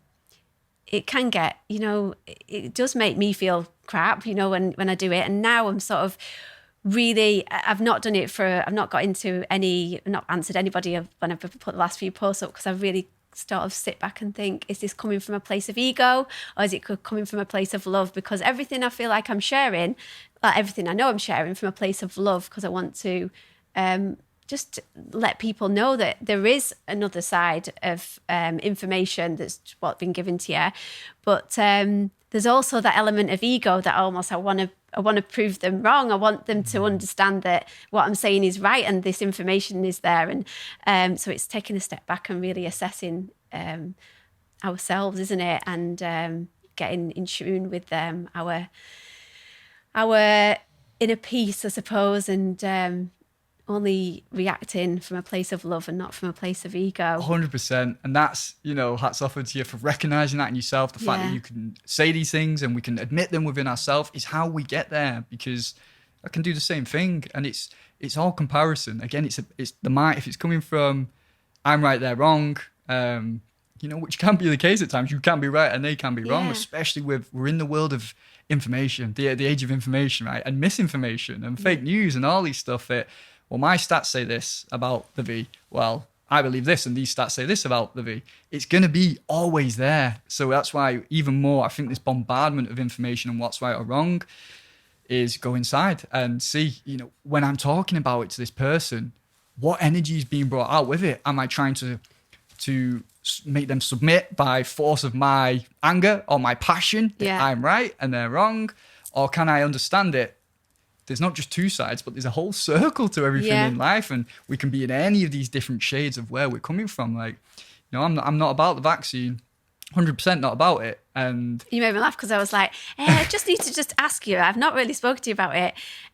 it can get, you know, it does make me feel crap, you know, when I do it. And now I'm sort of really, I've not got into not answered anybody when I've put the last few posts up, because I've really sort of sit back and think, is this coming from a place of ego or is it coming from a place of love? Because everything I feel like I'm sharing, everything I know I'm sharing from a place of love, because I want to just let people know that there is another side of information that's what's been given to you. But there's also that element of ego that almost I want to prove them wrong. I want them to understand that what I'm saying is right and this information is there. And so it's taking a step back and really assessing ourselves, isn't it? And getting in tune with our inner peace, I suppose, and only reacting from a place of love and not from a place of ego. 100%. And that's, you know, hats off to you for recognizing that in yourself. The fact that you can say these things and we can admit them within ourselves is how we get there, because I can do the same thing. And it's all comparison. Again, it's the mind. If it's coming from, I'm right, they're wrong, you know, which can be the case at times. You can be right and they can be wrong, especially we're in the world of information, the age of information, right? And misinformation and fake news and all these stuff that, well, my stats say this about the V. Well, I believe this, and these stats say this about the V. It's going to be always there. So that's why even more, I think this bombardment of information and what's right or wrong, is go inside and see, when I'm talking about it to this person, what energy is being brought out with it? Am I trying to make them submit by force of my anger or my passion that I'm right and they're wrong? Or can I understand it? There's not just two sides, but there's a whole circle to everything in life, and we can be in any of these different shades of where we're coming from. Like, I'm not about the vaccine, 100% not about it. And you made me laugh because I was like, I just need to just ask you. I've not really spoken to you about it.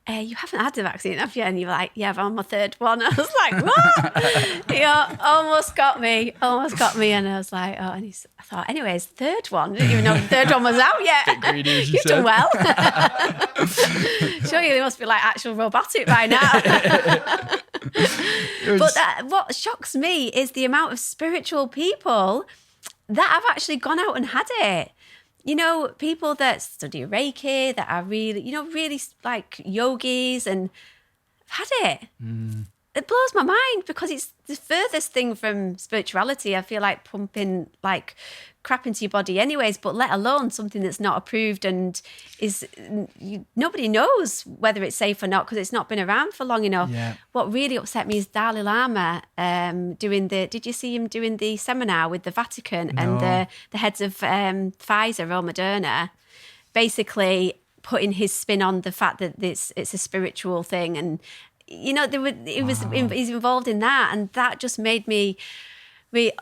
You haven't had the vaccine, have you? And you were like, yeah, but I'm on my third one. I was like, what? Almost got me. And I was like, oh, and I thought, anyways, third one. Didn't even know the third one was out yet. bit greedy, as you You've said. done well. Sure, you must be like actual robotic by now. But what shocks me is the amount of spiritual people that have actually gone out and had it. People that study Reiki, that are really, really like yogis and have had it. It blows my mind because it's the furthest thing from spirituality. I feel like pumping like crap into your body anyways, but let alone something that's not approved and nobody knows whether it's safe or not because it's not been around for long enough. Yeah. What really upset me is Dalai Lama did you see him doing the seminar with the Vatican and the heads of Pfizer or Moderna, basically putting his spin on the fact that it's a spiritual thing, and he's involved in that, and that just made me.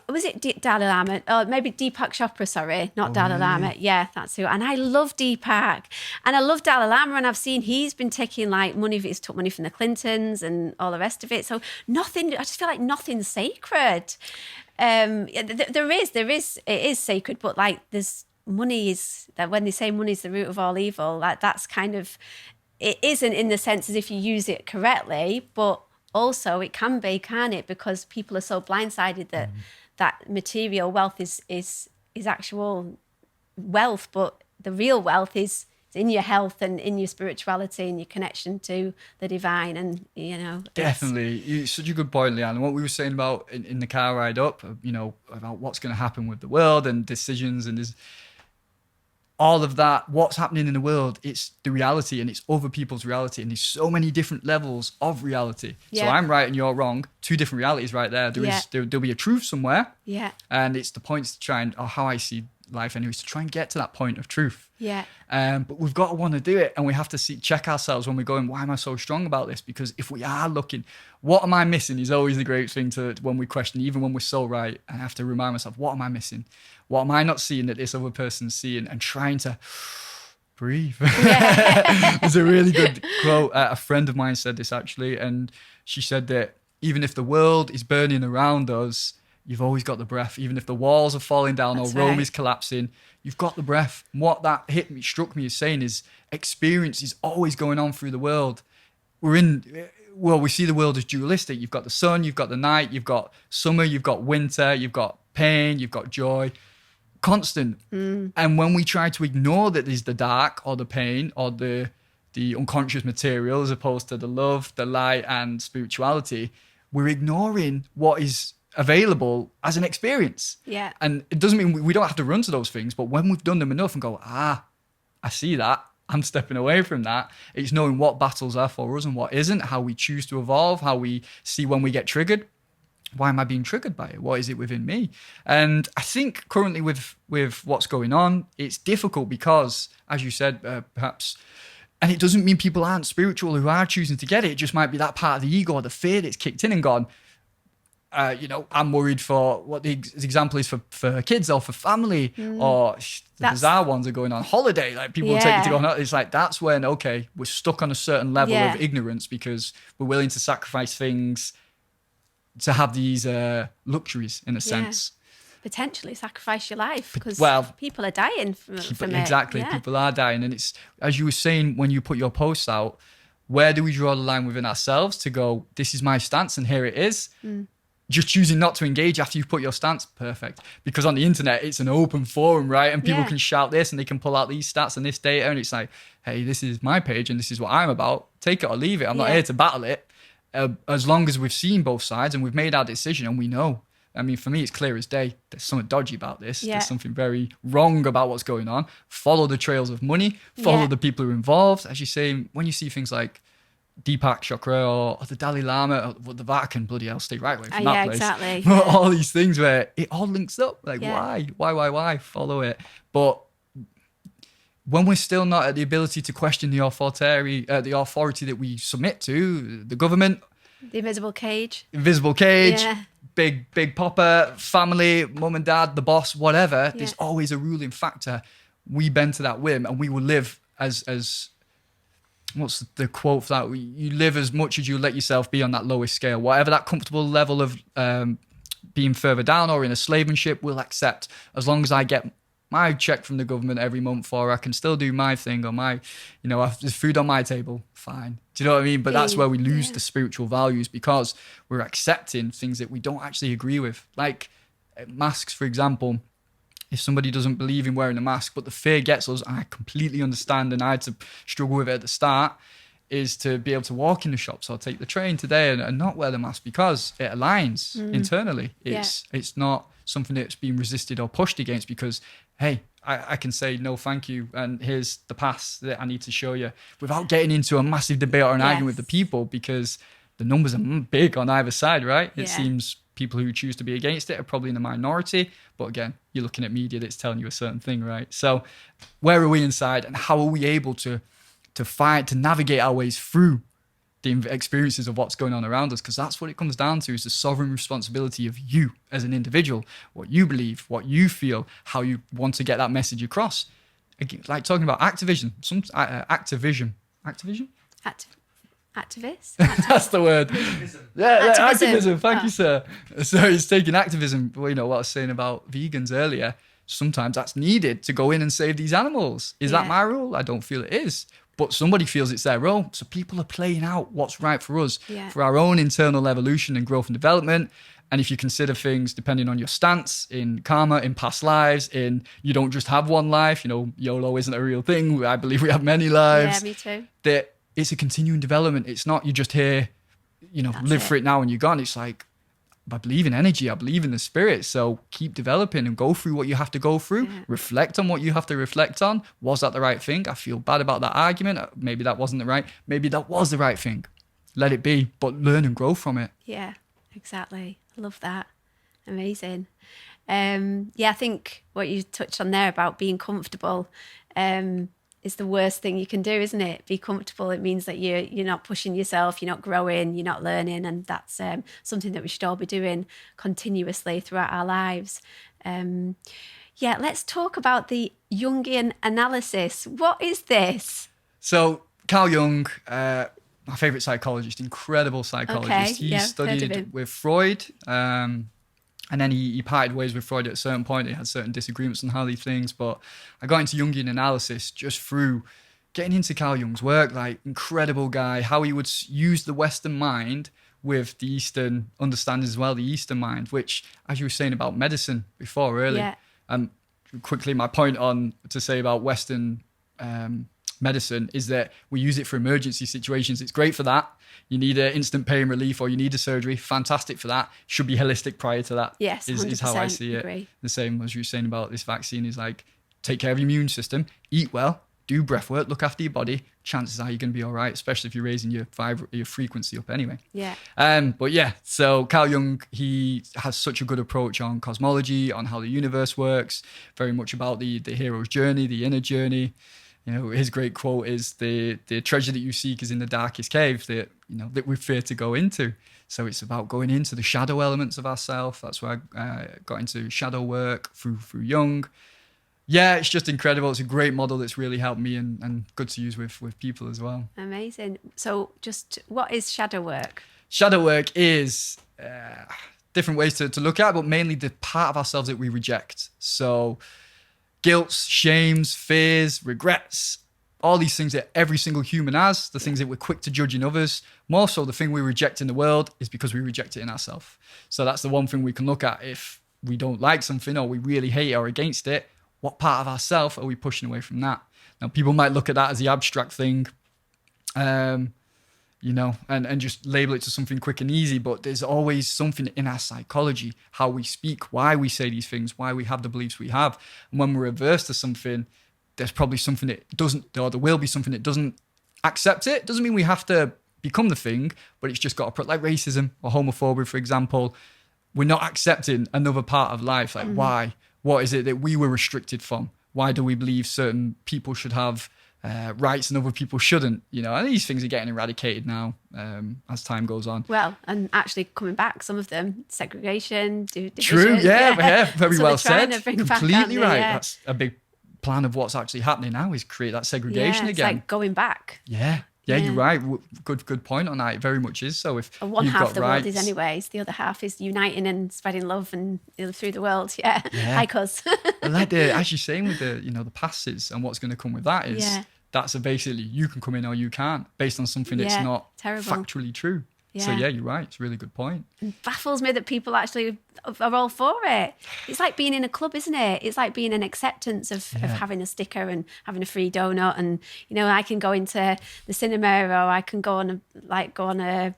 Was it Dalai Lama? Oh, maybe Deepak Chopra, sorry, not Dalai Lama. Yeah, that's who. And I love Deepak. And I love Dalai Lama, and I've seen he's been taking like money, he's took money from the Clintons and all the rest of it. So I just feel like nothing's sacred. It is sacred, but like there's money is, that when they say money is the root of all evil, like that's kind of, it isn't in the sense as if you use it correctly, but also it can be, can't it? Because people are so blindsided that material wealth is actual wealth, but the real wealth is in your health and in your spirituality and your connection to the divine. And definitely, it's such a good point, Leanne. And what we were saying about in the car ride up, about what's going to happen with the world and decisions and all of that, what's happening in the world, it's the reality and it's other people's reality, and there's so many different levels of reality. So I'm right and you're wrong, two different realities right there. There'll be a truth somewhere, and it's the point to try and, or how I see life anyways, to try and get to that point of truth. But we've got to want to do it, and we have to check ourselves when we're going, why am I so strong about this? Because if we are looking, what am I missing is always the great thing to when we question, even when we're so right. I have to remind myself, what am I missing? What am I not seeing that this other person's seeing? And trying to breathe. There's a really good quote. A friend of mine said this actually, and she said that even if the world is burning around us, you've always got the breath. Even if the walls are falling down or Rome is collapsing, you've got the breath. And what that struck me as saying is experience is always going on through the world. We see the world as dualistic. You've got the sun, you've got the night, you've got summer, you've got winter, you've got pain, you've got joy. Constant. And when we try to ignore that there's the dark or the pain or the unconscious material as opposed to the love, the light and spirituality, we're ignoring what is available as an experience. And it doesn't mean we don't have to run to those things, but when we've done them enough and go, I see that, I'm stepping away from that, it's knowing what battles are for us and what isn't, how we choose to evolve, how we see when we get triggered. Why am I being triggered by it? What is it within me? And I think currently with what's going on, it's difficult because, as you said, perhaps, and it doesn't mean people aren't spiritual who are choosing to get it. It just might be that part of the ego or the fear that's kicked in and gone, I'm worried for what the example is for kids or for family, or the bizarre ones are going on holiday. Like people will take you to go on. It's like, that's when, okay, we're stuck on a certain level of ignorance because we're willing to sacrifice things to have these luxuries in a sense. Potentially sacrifice your life because people are dying from it. Exactly, people are dying. And it's, as you were saying, when you put your posts out, where do we draw the line within ourselves to go, this is my stance and here it is? Just choosing not to engage after you put your stance, perfect. Because on the internet, it's an open forum, right? And people can shout this and they can pull out these stats and this data. And it's like, hey, this is my page and this is what I'm about. Take it or leave it. I'm not here to battle it. As long as we've seen both sides and we've made our decision and we know I mean, for me, it's clear as day. There's something dodgy about this. Yeah. There's something very wrong about what's going on. Follow the trails of money. Follow the people who are involved. As you say, when you see things like Deepak Chopra or the Dalai Lama, or the Vatican, bloody hell, stay right away from that place. Exactly. All these things where it all links up. Like, Yeah. why? Follow it. But when we're still not at the ability to question the authority that we submit to, the government, The invisible cage. yeah. big papa, family, mum and dad, the boss, whatever, there's always a ruling factor. We bend to that whim, and we will live as what's the quote for that? You live as much as you let yourself be on that lowest scale. Whatever that comfortable level of being further down or in a slavenship, we'll accept, as long as I get my check from the government every month, or I can still do my thing, or my, there's food on my table, fine. Do you know what I mean? But that's where we lose the spiritual values, because we're accepting things that we don't actually agree with. Like masks, for example. If somebody doesn't believe in wearing a mask, but the fear gets us, and I completely understand, and I had to struggle with it at the start, is to be able to walk in the shops or take the train today and not wear the mask, because it aligns internally. It's not something that's being resisted or pushed against, because, hey, I can say no thank you, and here's the pass that I need to show you, without getting into a massive debate or an argument with the people, because the numbers are big on either side, right? It seems people who choose to be against it are probably in the minority, but again, you're looking at media that's telling you a certain thing, right? So where are we inside, and how are we able to fight, to navigate our ways through the experiences of what's going on around us? Because that's what it comes down to, is the sovereign responsibility of you as an individual, what you believe, what you feel, how you want to get that message across. Again, like talking about activism. Activist? That's the word. Yeah, activism. Thank Oh. you, sir. So it's taking activism. Well, what I was saying about vegans earlier, sometimes that's needed to go in and save these animals. Is that my role? I don't feel it is. But somebody feels it's their role. So people are playing out what's right for us, for our own internal evolution and growth and development. And if you consider things depending on your stance in karma, in past lives, in you don't just have one life, YOLO isn't a real thing. I believe we have many lives. Yeah, me too. That it's a continuing development. It's not you just here, live for it now and you're gone. It's like, I believe in energy. I believe in the spirit. So keep developing and go through what you have to go through. Reflect on what you have to reflect on. Was that the right thing? I feel bad about that argument. Maybe that wasn't the right. Maybe that was the right thing. Let it be, but learn and grow from it. Yeah, exactly. I love that. Amazing. I think what you touched on there about being comfortable is the worst thing you can do, isn't it? Be comfortable. It means that you're not pushing yourself, you're not growing, you're not learning, and that's something that we should all be doing continuously throughout our lives. Let's talk about the Jungian Analysis. What is this? So Carl Jung, my favorite psychologist, incredible psychologist. He studied with Freud, and then he parted ways with Freud at a certain point. He had certain disagreements on how these things, but I got into Jungian analysis just through getting into Carl Jung's work. Like, incredible guy, how he would use the Western mind with the Eastern understandings as well, the Eastern mind, which, as you were saying about medicine before earlier, quickly my point on to say about Western medicine is that we use it for emergency situations. It's great for that. You need an instant pain relief or you need a surgery. Fantastic for that. Should be holistic prior to that. Yes, is how I see it. Agree. The same as you were saying about this vaccine is like, take care of your immune system, eat well, do breath work, look after your body. Chances are you're going to be all right, especially if you're raising your frequency up anyway. Yeah. So Carl Jung, he has such a good approach on cosmology, on how the universe works, very much about the hero's journey, the inner journey. His great quote is the treasure that you seek is in the darkest cave that we fear to go into. So it's about going into the shadow elements of ourselves. That's why I got into shadow work through Jung. Yeah, it's just incredible. It's a great model that's really helped me and good to use with people as well. Amazing. So just what is shadow work? Shadow work is different ways to look at it, but mainly the part of ourselves that we reject. So guilts, shames, fears, regrets, all these things that every single human has, the things that we're quick to judge in others. More so, the thing we reject in the world is because we reject it in ourselves. So that's the one thing we can look at. If we don't like something or we really hate it or against it, what part of ourselves are we pushing away from that? Now, people might look at that as the abstract thing. and just label it to something quick and easy. But there's always something in our psychology, how we speak, why we say these things, why we have the beliefs we have. And when we're averse to something, there's probably something that doesn't, or there will be something that doesn't accept it. Doesn't mean we have to become the thing, but it's just got to, like racism or homophobia, for example. We're not accepting another part of life. Like, why? What is it that we were restricted from? Why do we believe certain people should have rights and other people shouldn't? And these things are getting eradicated now as time goes on. Well, and actually coming back, some of them, segregation, division. True, yeah, very So well they're trying said. to bring back, Completely aren't they? right. Yeah. That's a big plan of what's actually happening now, is create that segregation It's again. like going back. Yeah, you're right. Good point on that. It very much is so. If One you've half got of the rights, world is anyways. The other half is uniting and spreading love and through the world. Yeah. Hi, cuz. And like as you're saying with the passes and what's going to come with that is that's basically you can come in or you can't, based on something that's not terrible. factually true. So Yeah. you're right. It's a really good point. It baffles me that people actually are all for it. It's like being in a club, isn't it? It's like being an acceptance of having a sticker and having a free donut. And, I can go into the cinema, or I can go on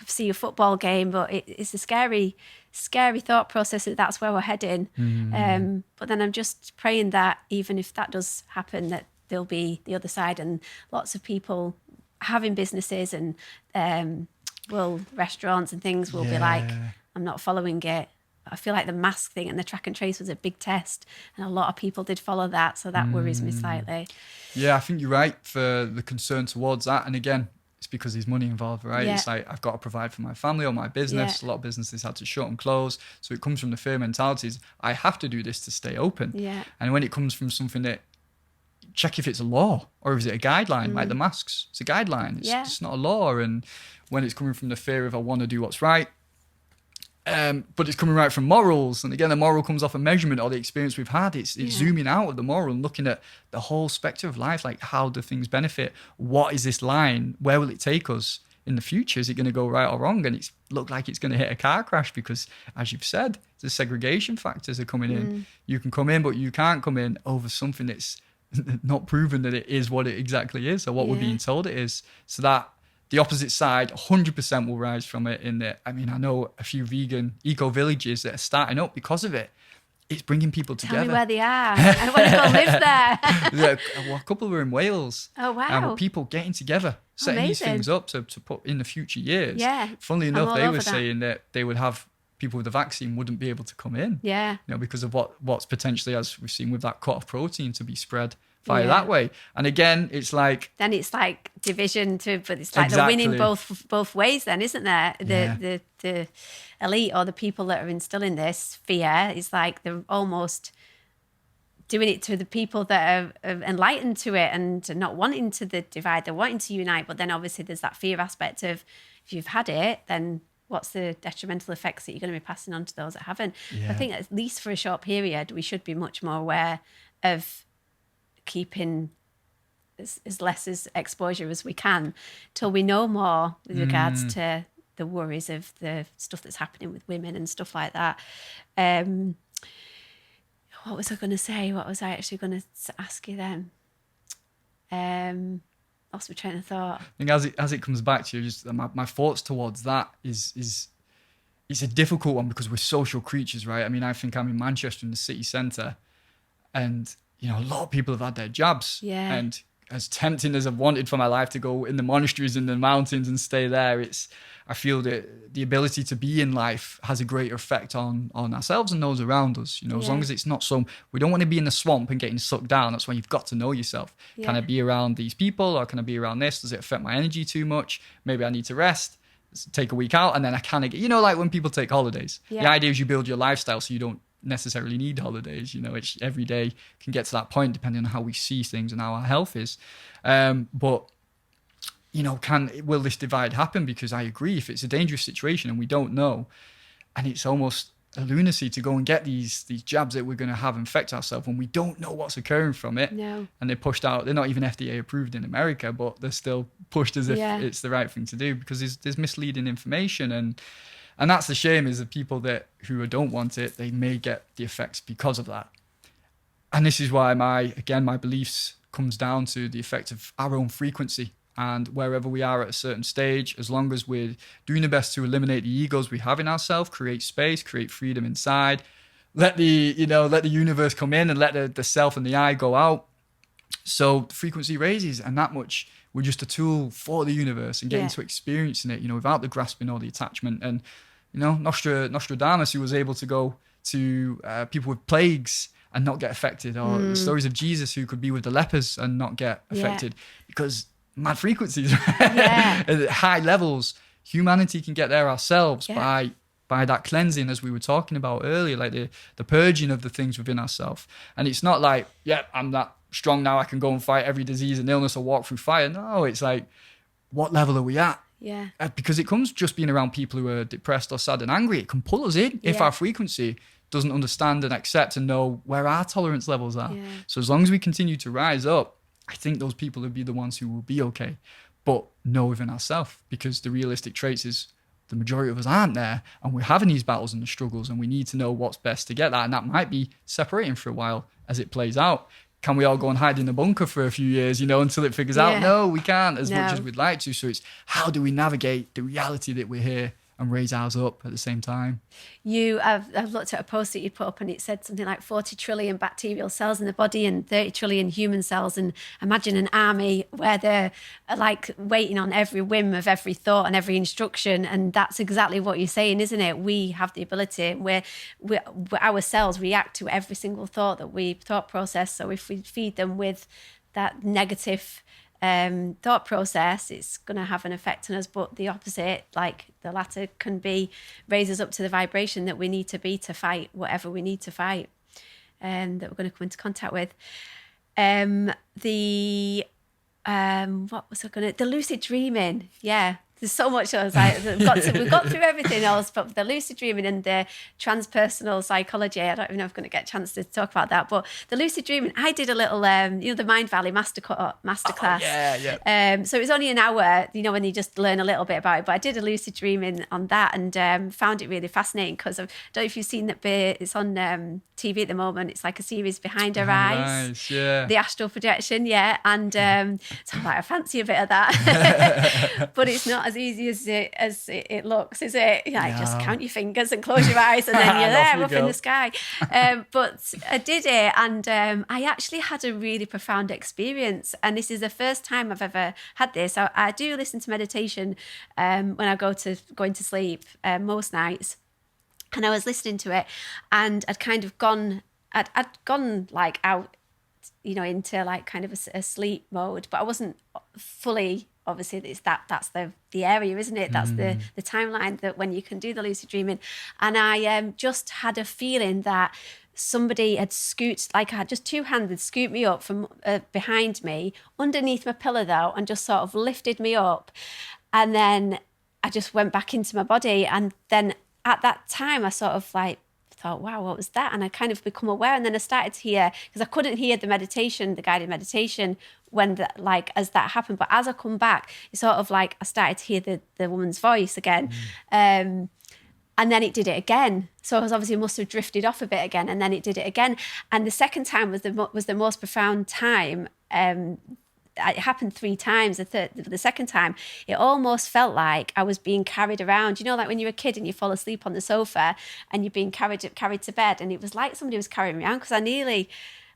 see a football game, but it's a scary thought process that that's where we're heading. But then I'm just praying that even if that does happen, that there'll be the other side, and lots of people having businesses and restaurants and things will be like, I'm not following it. I feel like the mask thing and the track and trace was a big test, and a lot of people did follow that, so that worries me slightly. Yeah, I think you're right for the concern towards that. And again, it's because there's money involved, right? Yeah. It's like, I've got to provide for my family or my business. Yeah. A lot of businesses had to shut and close. So it comes from the fear mentalities. I have to do this to stay open. Yeah. And when it comes from something that, check if it's a law or is it a guideline, like the masks. It's a guideline. It's not a law. And when it's coming from the fear of I want to do what's right, but it's coming right from morals. And again, the moral comes off a measurement or the experience we've had. It's zooming out of the moral and looking at the whole spectrum of life. Like, how do things benefit? What is this line? Where will it take us in the future? Is it going to go right or wrong? And it's looked like it's going to hit a car crash because, as you've said, the segregation factors are coming in. You can come in, but you can't come in over something that's not proven that it is what it exactly is, or what we're being told it is. So that the opposite side 100% will rise from it. In that, I know a few vegan eco villages that are starting up because of it. It's bringing people together. Tell me where they are. I want to go live there. Well, a couple were in Wales. Oh, wow. And with people getting together, setting these Amazing. things up to put in the future years. Yeah. Funnily I'm enough, all they over were that. saying that they would have people with the vaccine wouldn't be able to come in. Yeah. Because of what's potentially, as we've seen with that cut of protein, to be spread via that way. And again, it's like, then it's like division too, but it's like Exactly. they're winning both ways then, isn't there? The elite or the people that are instilling this fear is like they're almost doing it to the people that are enlightened to it and not wanting to the divide, they're wanting to unite. But then obviously there's that fear aspect of, if you've had it, then what's the detrimental effects that you're going to be passing on to those that haven't? I think at least for a short period, we should be much more aware of keeping as less as exposure as we can till we know more with regards to the worries of the stuff that's happening with women and stuff like that. What was I going to say? What was I actually going to ask you then? Lost my train of thought. I think as it comes back to you, just my thoughts towards that is it's a difficult one because we're social creatures, right? I think I'm in Manchester in the city centre, and a lot of people have had their jabs. Yeah. And as tempting as I've wanted for my life to go in the monasteries in the mountains and stay there, I feel that the ability to be in life has a greater effect on ourselves and those around us. As long as it's not we don't want to be in the swamp and getting sucked down. That's why you've got to know yourself. Yeah. Can I be around these people, or can I be around this? Does it affect my energy too much? Maybe I need to rest, take a week out, and then I kind of get, like when people take holidays. Yeah. The idea is you build your lifestyle so you don't necessarily need holidays. It's every day can get to that point depending on how we see things and how our health is. But will this divide happen? Because I agree, if it's a dangerous situation and we don't know, and it's almost a lunacy to go and get these jabs that we're going to have infect ourselves when we don't know what's occurring from it. No. And they're pushed out. They're not even FDA approved in America, but they're still pushed as if it's the right thing to do because there's misleading information. And that's the shame, is the people who don't want it, they may get the effects because of that. And this is why my beliefs comes down to the effect of our own frequency, And wherever we are at a certain stage, as long as we're doing the best to eliminate the egos we have in ourselves, create space, create freedom inside, let the universe come in and let the self and the I go out. So the frequency raises, and that much we're just a tool for the universe and getting to experiencing it, without the grasping or the attachment. And, Nostradamus, who was able to go to people with plagues and not get affected, or the stories of Jesus, who could be with the lepers and not get affected, because mad frequencies, at high levels, humanity can get there ourselves by that cleansing, as we were talking about earlier, like the purging of the things within ourselves. And it's not like, I'm that strong now, I can go and fight every disease and illness or walk through fire. No, it's like, what level are we at? Yeah. Because it comes just being around people who are depressed or sad and angry. It can pull us in if our frequency doesn't understand and accept and know where our tolerance levels are. Yeah. So as long as we continue to rise up, I think those people will be the ones who will be okay. But know within ourselves, because the realistic traits is the majority of us aren't there, and we're having these battles and the struggles, and we need to know what's best to get that. And that might be separating for a while as it plays out. Can we all go and hide in a bunker for a few years, until it figures out? No, we can't, as much as we'd like to. So it's, how do we navigate the reality that we're here and raise ours up at the same time? I've looked at a post that you put up, and it said something like 40 trillion bacterial cells in the body and 30 trillion human cells. And imagine an army where they're like waiting on every whim of every thought and every instruction. And that's exactly what you're saying, isn't it? We have the ability where our cells react to every single thought process. So if we feed them with that negative thought process, it's going to have an effect on us. But the opposite, like the latter, can raise us up to the vibration that we need to be to fight whatever we need to fight, that we're going to come into contact with. The lucid dreaming, There's so much. I was like, we've got through everything else, but the lucid dreaming and the transpersonal psychology, I don't even know if I'm going to get a chance to talk about that. But the lucid dreaming, I did a little, the Mind Valley masterclass. So it was only an hour, when you just learn a little bit about it. But I did a lucid dreaming on that, and found it really fascinating, because I don't know if you've seen that it's on TV at the moment. It's like a series Behind Our Eyes, the Astral Projection, and so I'm like, I fancy a bit of that, but it's not as easy as it looks, is it? Just count your fingers and close your eyes, and then you're there up in the sky. But I did it, and I actually had a really profound experience. And this is the first time I've ever had this. I do listen to meditation when I going to sleep most nights. And I was listening to it, and I'd kind of gone like out, into like kind of a sleep mode, but I wasn't fully. Obviously, that's the area, isn't it? That's the timeline that when you can do the lucid dreaming. And I just had a feeling that somebody had just two hands had scooped me up from behind me, underneath my pillow though, and just sort of lifted me up. And then I just went back into my body. And then at that time, I sort of like thought, wow, what was that? And I kind of become aware. And then I started to hear, because I couldn't hear the guided meditation when as that happened. But as I come back, it's sort of like I started to hear the woman's voice again. And then it did it again. So I must have drifted off a bit again. And then it did it again. And the second time was the most profound time. It happened 3 times. The second time, it almost felt like I was being carried around. Like when you're a kid and you fall asleep on the sofa and you're being carried to bed, and it was like somebody was carrying me around, because I nearly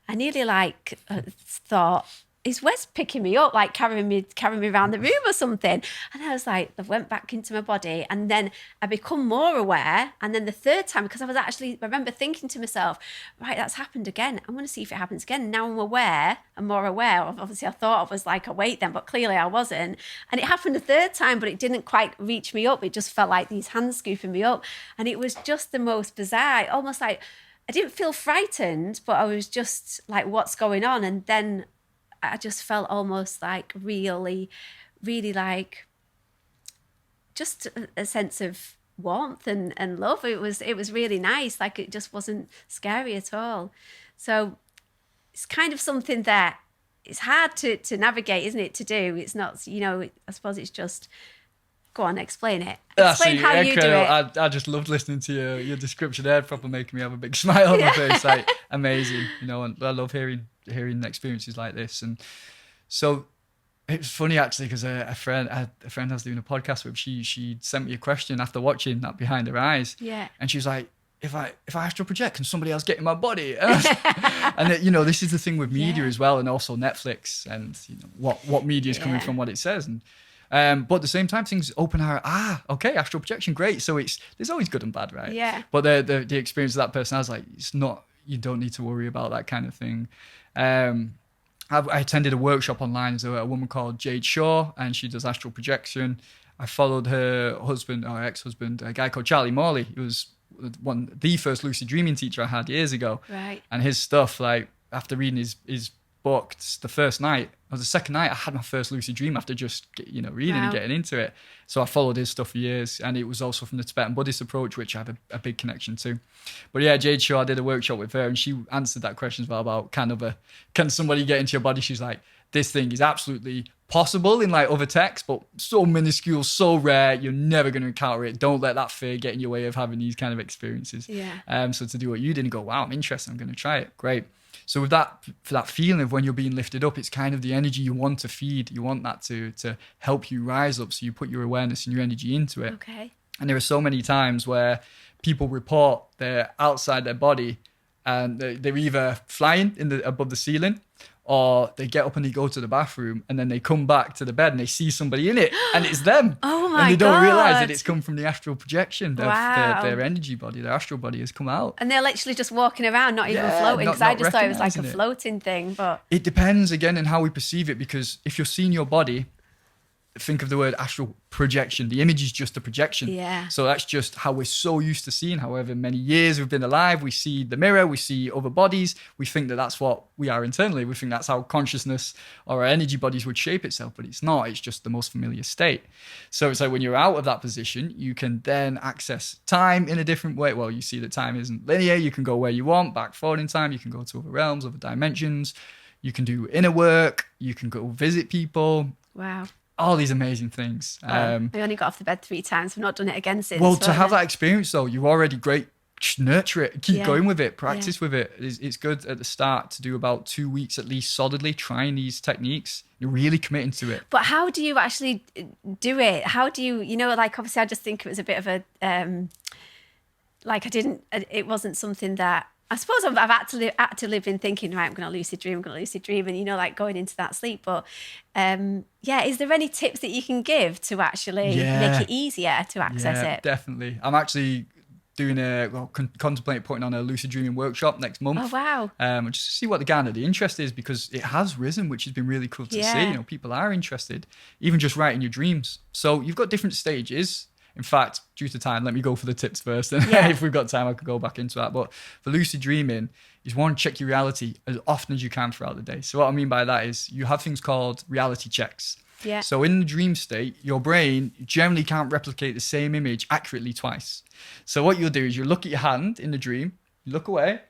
thought, is Wes picking me up, like carrying me around the room or something? And I was like, I went back into my body, and then I become more aware. And then the third time, because I remember thinking to myself, right, that's happened again. I'm going to see if it happens again. Now I'm more aware. Obviously, I thought I was like awake then, but clearly I wasn't. And it happened a third time, but it didn't quite reach me up. It just felt like these hands scooping me up. And it was just the most bizarre, almost like I didn't feel frightened, but I was just like, what's going on? And then I just felt almost like really, really like just a sense of warmth and love. It was really nice. Like, it just wasn't scary at all. So it's kind of something that it's hard to navigate, isn't it, to do? It's not, I suppose it's just, go on, explain it. Explain how you do it. I just loved listening to your description there, probably making me have a big smile on my face. Like, amazing, and I love hearing experiences like this. And so It was funny actually because a friend I was doing a podcast with, she sent me a question after watching that Behind Her Eyes. Yeah. And she was like, if I astral project, can somebody else get in my body? And this is the thing with media as well, and also Netflix, and what media is coming from what it says. And but at the same time, things open our okay, astral projection, great. So there's always good and bad, right? Yeah. But the experience of that person, I was like, it's not. You don't need to worry about that kind of thing. I attended a workshop online. There's a woman called Jade Shaw, and she does astral projection. I followed her husband, or ex-husband, a guy called Charlie Morley. He was the first lucid dreaming teacher I had years ago. Right. And his stuff, like after reading his book, the first night or the second night, I had my first lucid dream after just reading and getting into it. So I followed his stuff for years, and it was also from the Tibetan Buddhist approach, which I have a big connection to. But yeah, Jade Shaw, I did a workshop with her, and she answered that question as well about can somebody get into your body? She's like, this thing is absolutely possible in like other texts, but so minuscule, so rare, you're never going to encounter it. Don't let that fear get in your way of having these kind of experiences. Yeah. So to do what you did and go, wow, I'm interested, I'm going to try it. Great. So with that, for that feeling of when you're being lifted up, it's kind of the energy you want to feed. You want that to help you rise up. So you put your awareness and your energy into it. Okay. And there are so many times where people report they're outside their body and they're either flying above the ceiling, or they get up and they go to the bathroom and then they come back to the bed and they see somebody in it and it's them. Oh my God. And they don't realize that it's come from the astral projection. Wow. Their energy body, their astral body has come out. And they're literally just walking around, not even floating, because I just thought it was like a floating thing. But it depends again on how we perceive it, because if you're seeing your body, think of the word astral projection. The image is just a projection. Yeah. So that's just how we're so used to seeing. However many years we've been alive, we see the mirror, we see other bodies. We think that that's what we are internally. We think that's how consciousness or our energy bodies would shape itself, but it's not. It's just the most familiar state. So it's like when you're out of that position, you can then access time in a different way. Well, you see that time isn't linear. You can go where you want, back, forward in time. You can go to other realms, other dimensions. You can do inner work. You can go visit people. wow. All these amazing things. I only got off the bed 3 times. I've not done it again since. Well, to have that experience though, you're already great. Just nurture it, keep Yeah. going with it, practice with it. It's good at the start to do about 2 weeks at least solidly trying these techniques. You're really committing to it. But how do you actually do it? How do you, like obviously I just think it was a bit of a, it wasn't something that, I suppose I've actively been thinking, right, I'm going to lucid dream, and, like going into that sleep. But is there any tips that you can give to actually make it easier to access it? Definitely. I'm actually doing contemplating putting on a lucid dreaming workshop next month. Oh, wow. Just to see what the interest is, because it has risen, which has been really cool to see. People are interested, even just writing your dreams. So you've got different stages. In fact, due to time, let me go for the tips first. And if we've got time, I could go back into that. But for lucid dreaming, is one, check your reality as often as you can throughout the day. So what I mean by that is you have things called reality checks. Yeah. So in the dream state, your brain generally can't replicate the same image accurately twice. So what you'll do is you look at your hand in the dream, you look away,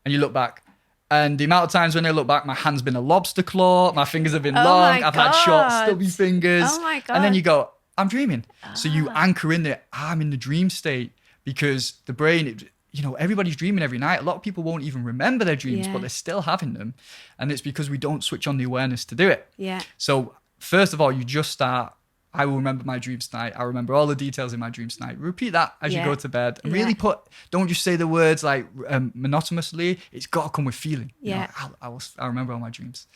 and you look back. And the amount of times when I look back, my hand's been a lobster claw, my fingers have been long, I've had short, stubby fingers. Oh my God. And then you go, I'm dreaming. So you anchor in there, I'm in the dream state, because the brain, everybody's dreaming every night. A lot of people won't even remember their dreams, but they're still having them. And it's because we don't switch on the awareness to do it. Yeah. So first of all, you just start, I will remember my dreams tonight. I remember all the details in my dreams tonight. Repeat that as you go to bed. And really don't just say the words like monotonously. It's got to come with feeling. Yeah. I remember all my dreams.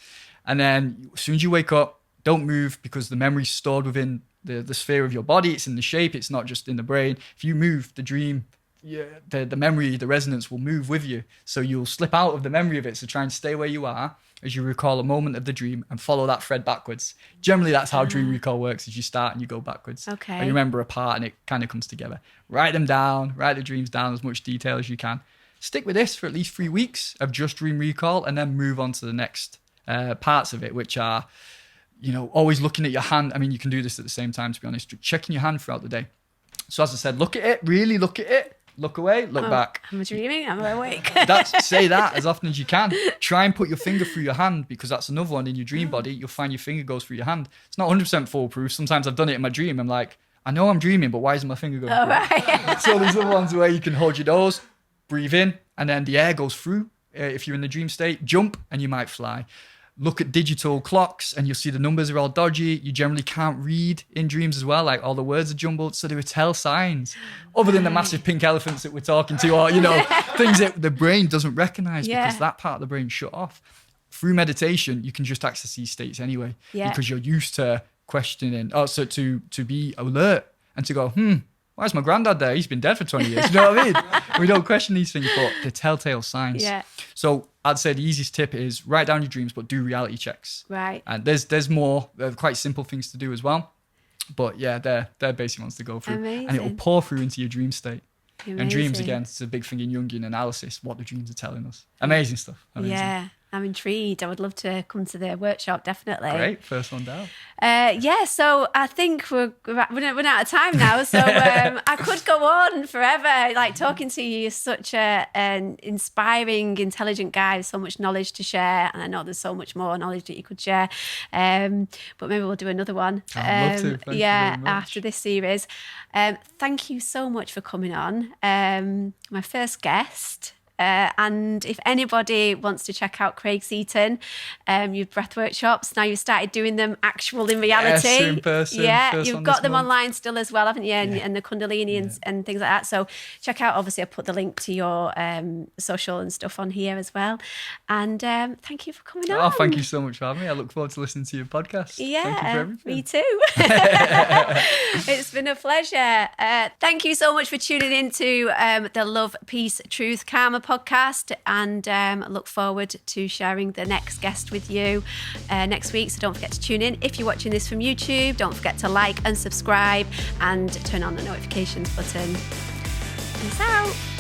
And then as soon as you wake up, don't move, because the memory's stored within the sphere of your body. It's in the shape. It's not just in the brain. If you move, the dream, the memory, the resonance will move with you. So you'll slip out of the memory of it. So try and stay where you are as you recall a moment of the dream and follow that thread backwards. Generally, that's how dream recall works, is you start and you go backwards. Okay. And you remember a part and it kind of comes together. Write them down. Write the dreams down as much detail as you can. Stick with this for at least 3 weeks of just dream recall, and then move on to the next parts of it, which are, always looking at your hand. I mean, you can do this at the same time, to be honest. Checking your hand throughout the day. So as I said, look at it, really look at it. Look away, look back. Am I dreaming? Am I awake? Say that as often as you can. Try and put your finger through your hand, because that's another one in your dream body. You'll find your finger goes through your hand. It's not 100% foolproof. Sometimes I've done it in my dream. I'm like, I know I'm dreaming, but why isn't my finger going through? Right. So there's other ones where you can hold your nose, breathe in, and then the air goes through. If you're in the dream state, jump and you might fly. look at digital clocks and you'll see the numbers are all dodgy. You generally can't read in dreams as well. Like all the words are jumbled. So they would tell signs other than the massive pink elephants that we're talking to, or, things that the brain doesn't recognize because that part of the brain shut off. Through meditation, you can just access these states anyway because you're used to questioning. So to be alert and to go, why is my granddad there? He's been dead for 20 years. You know what I mean? We don't question these things, but the telltale signs. Yeah. So I'd say the easiest tip is write down your dreams, but do reality checks. Right. And there's more quite simple things to do as well. But yeah, they're basic ones to go through. Amazing. And it will pour through into your dream state. Amazing. And dreams, again, it's a big thing in Jungian Analysis, what the dreams are telling us. Amazing stuff. Amazing. Yeah. I'm intrigued. I would love to come to the workshop, definitely. Great, first one down. So I think we're out of time now. So I could go on forever. Like talking to you, you're such an inspiring, intelligent guy with so much knowledge to share. And I know there's so much more knowledge that you could share. But maybe we'll do another one. I'd love to. Thank you very much. After this series. Thank you so much for coming on. My first guest. And if anybody wants to check out Craig Seaton, your breath workshops, now you've started doing them actual in reality. Yes, in person. Yeah, you've got them online still as well, haven't you? And the Kundalini and things like that. So check out, obviously, I put the link to your social and stuff on here as well. And thank you for coming on. Oh, thank you so much for having me. I look forward to listening to your podcast. Yeah, thank you for everything. Me too. It's been a pleasure. Thank you so much for tuning in to the Love, Peace, Truth, Karma podcast, and look forward to sharing the next guest with you next week. So don't forget to tune in. If you're watching this from YouTube, don't forget to like and subscribe and turn on the notifications button. Peace out.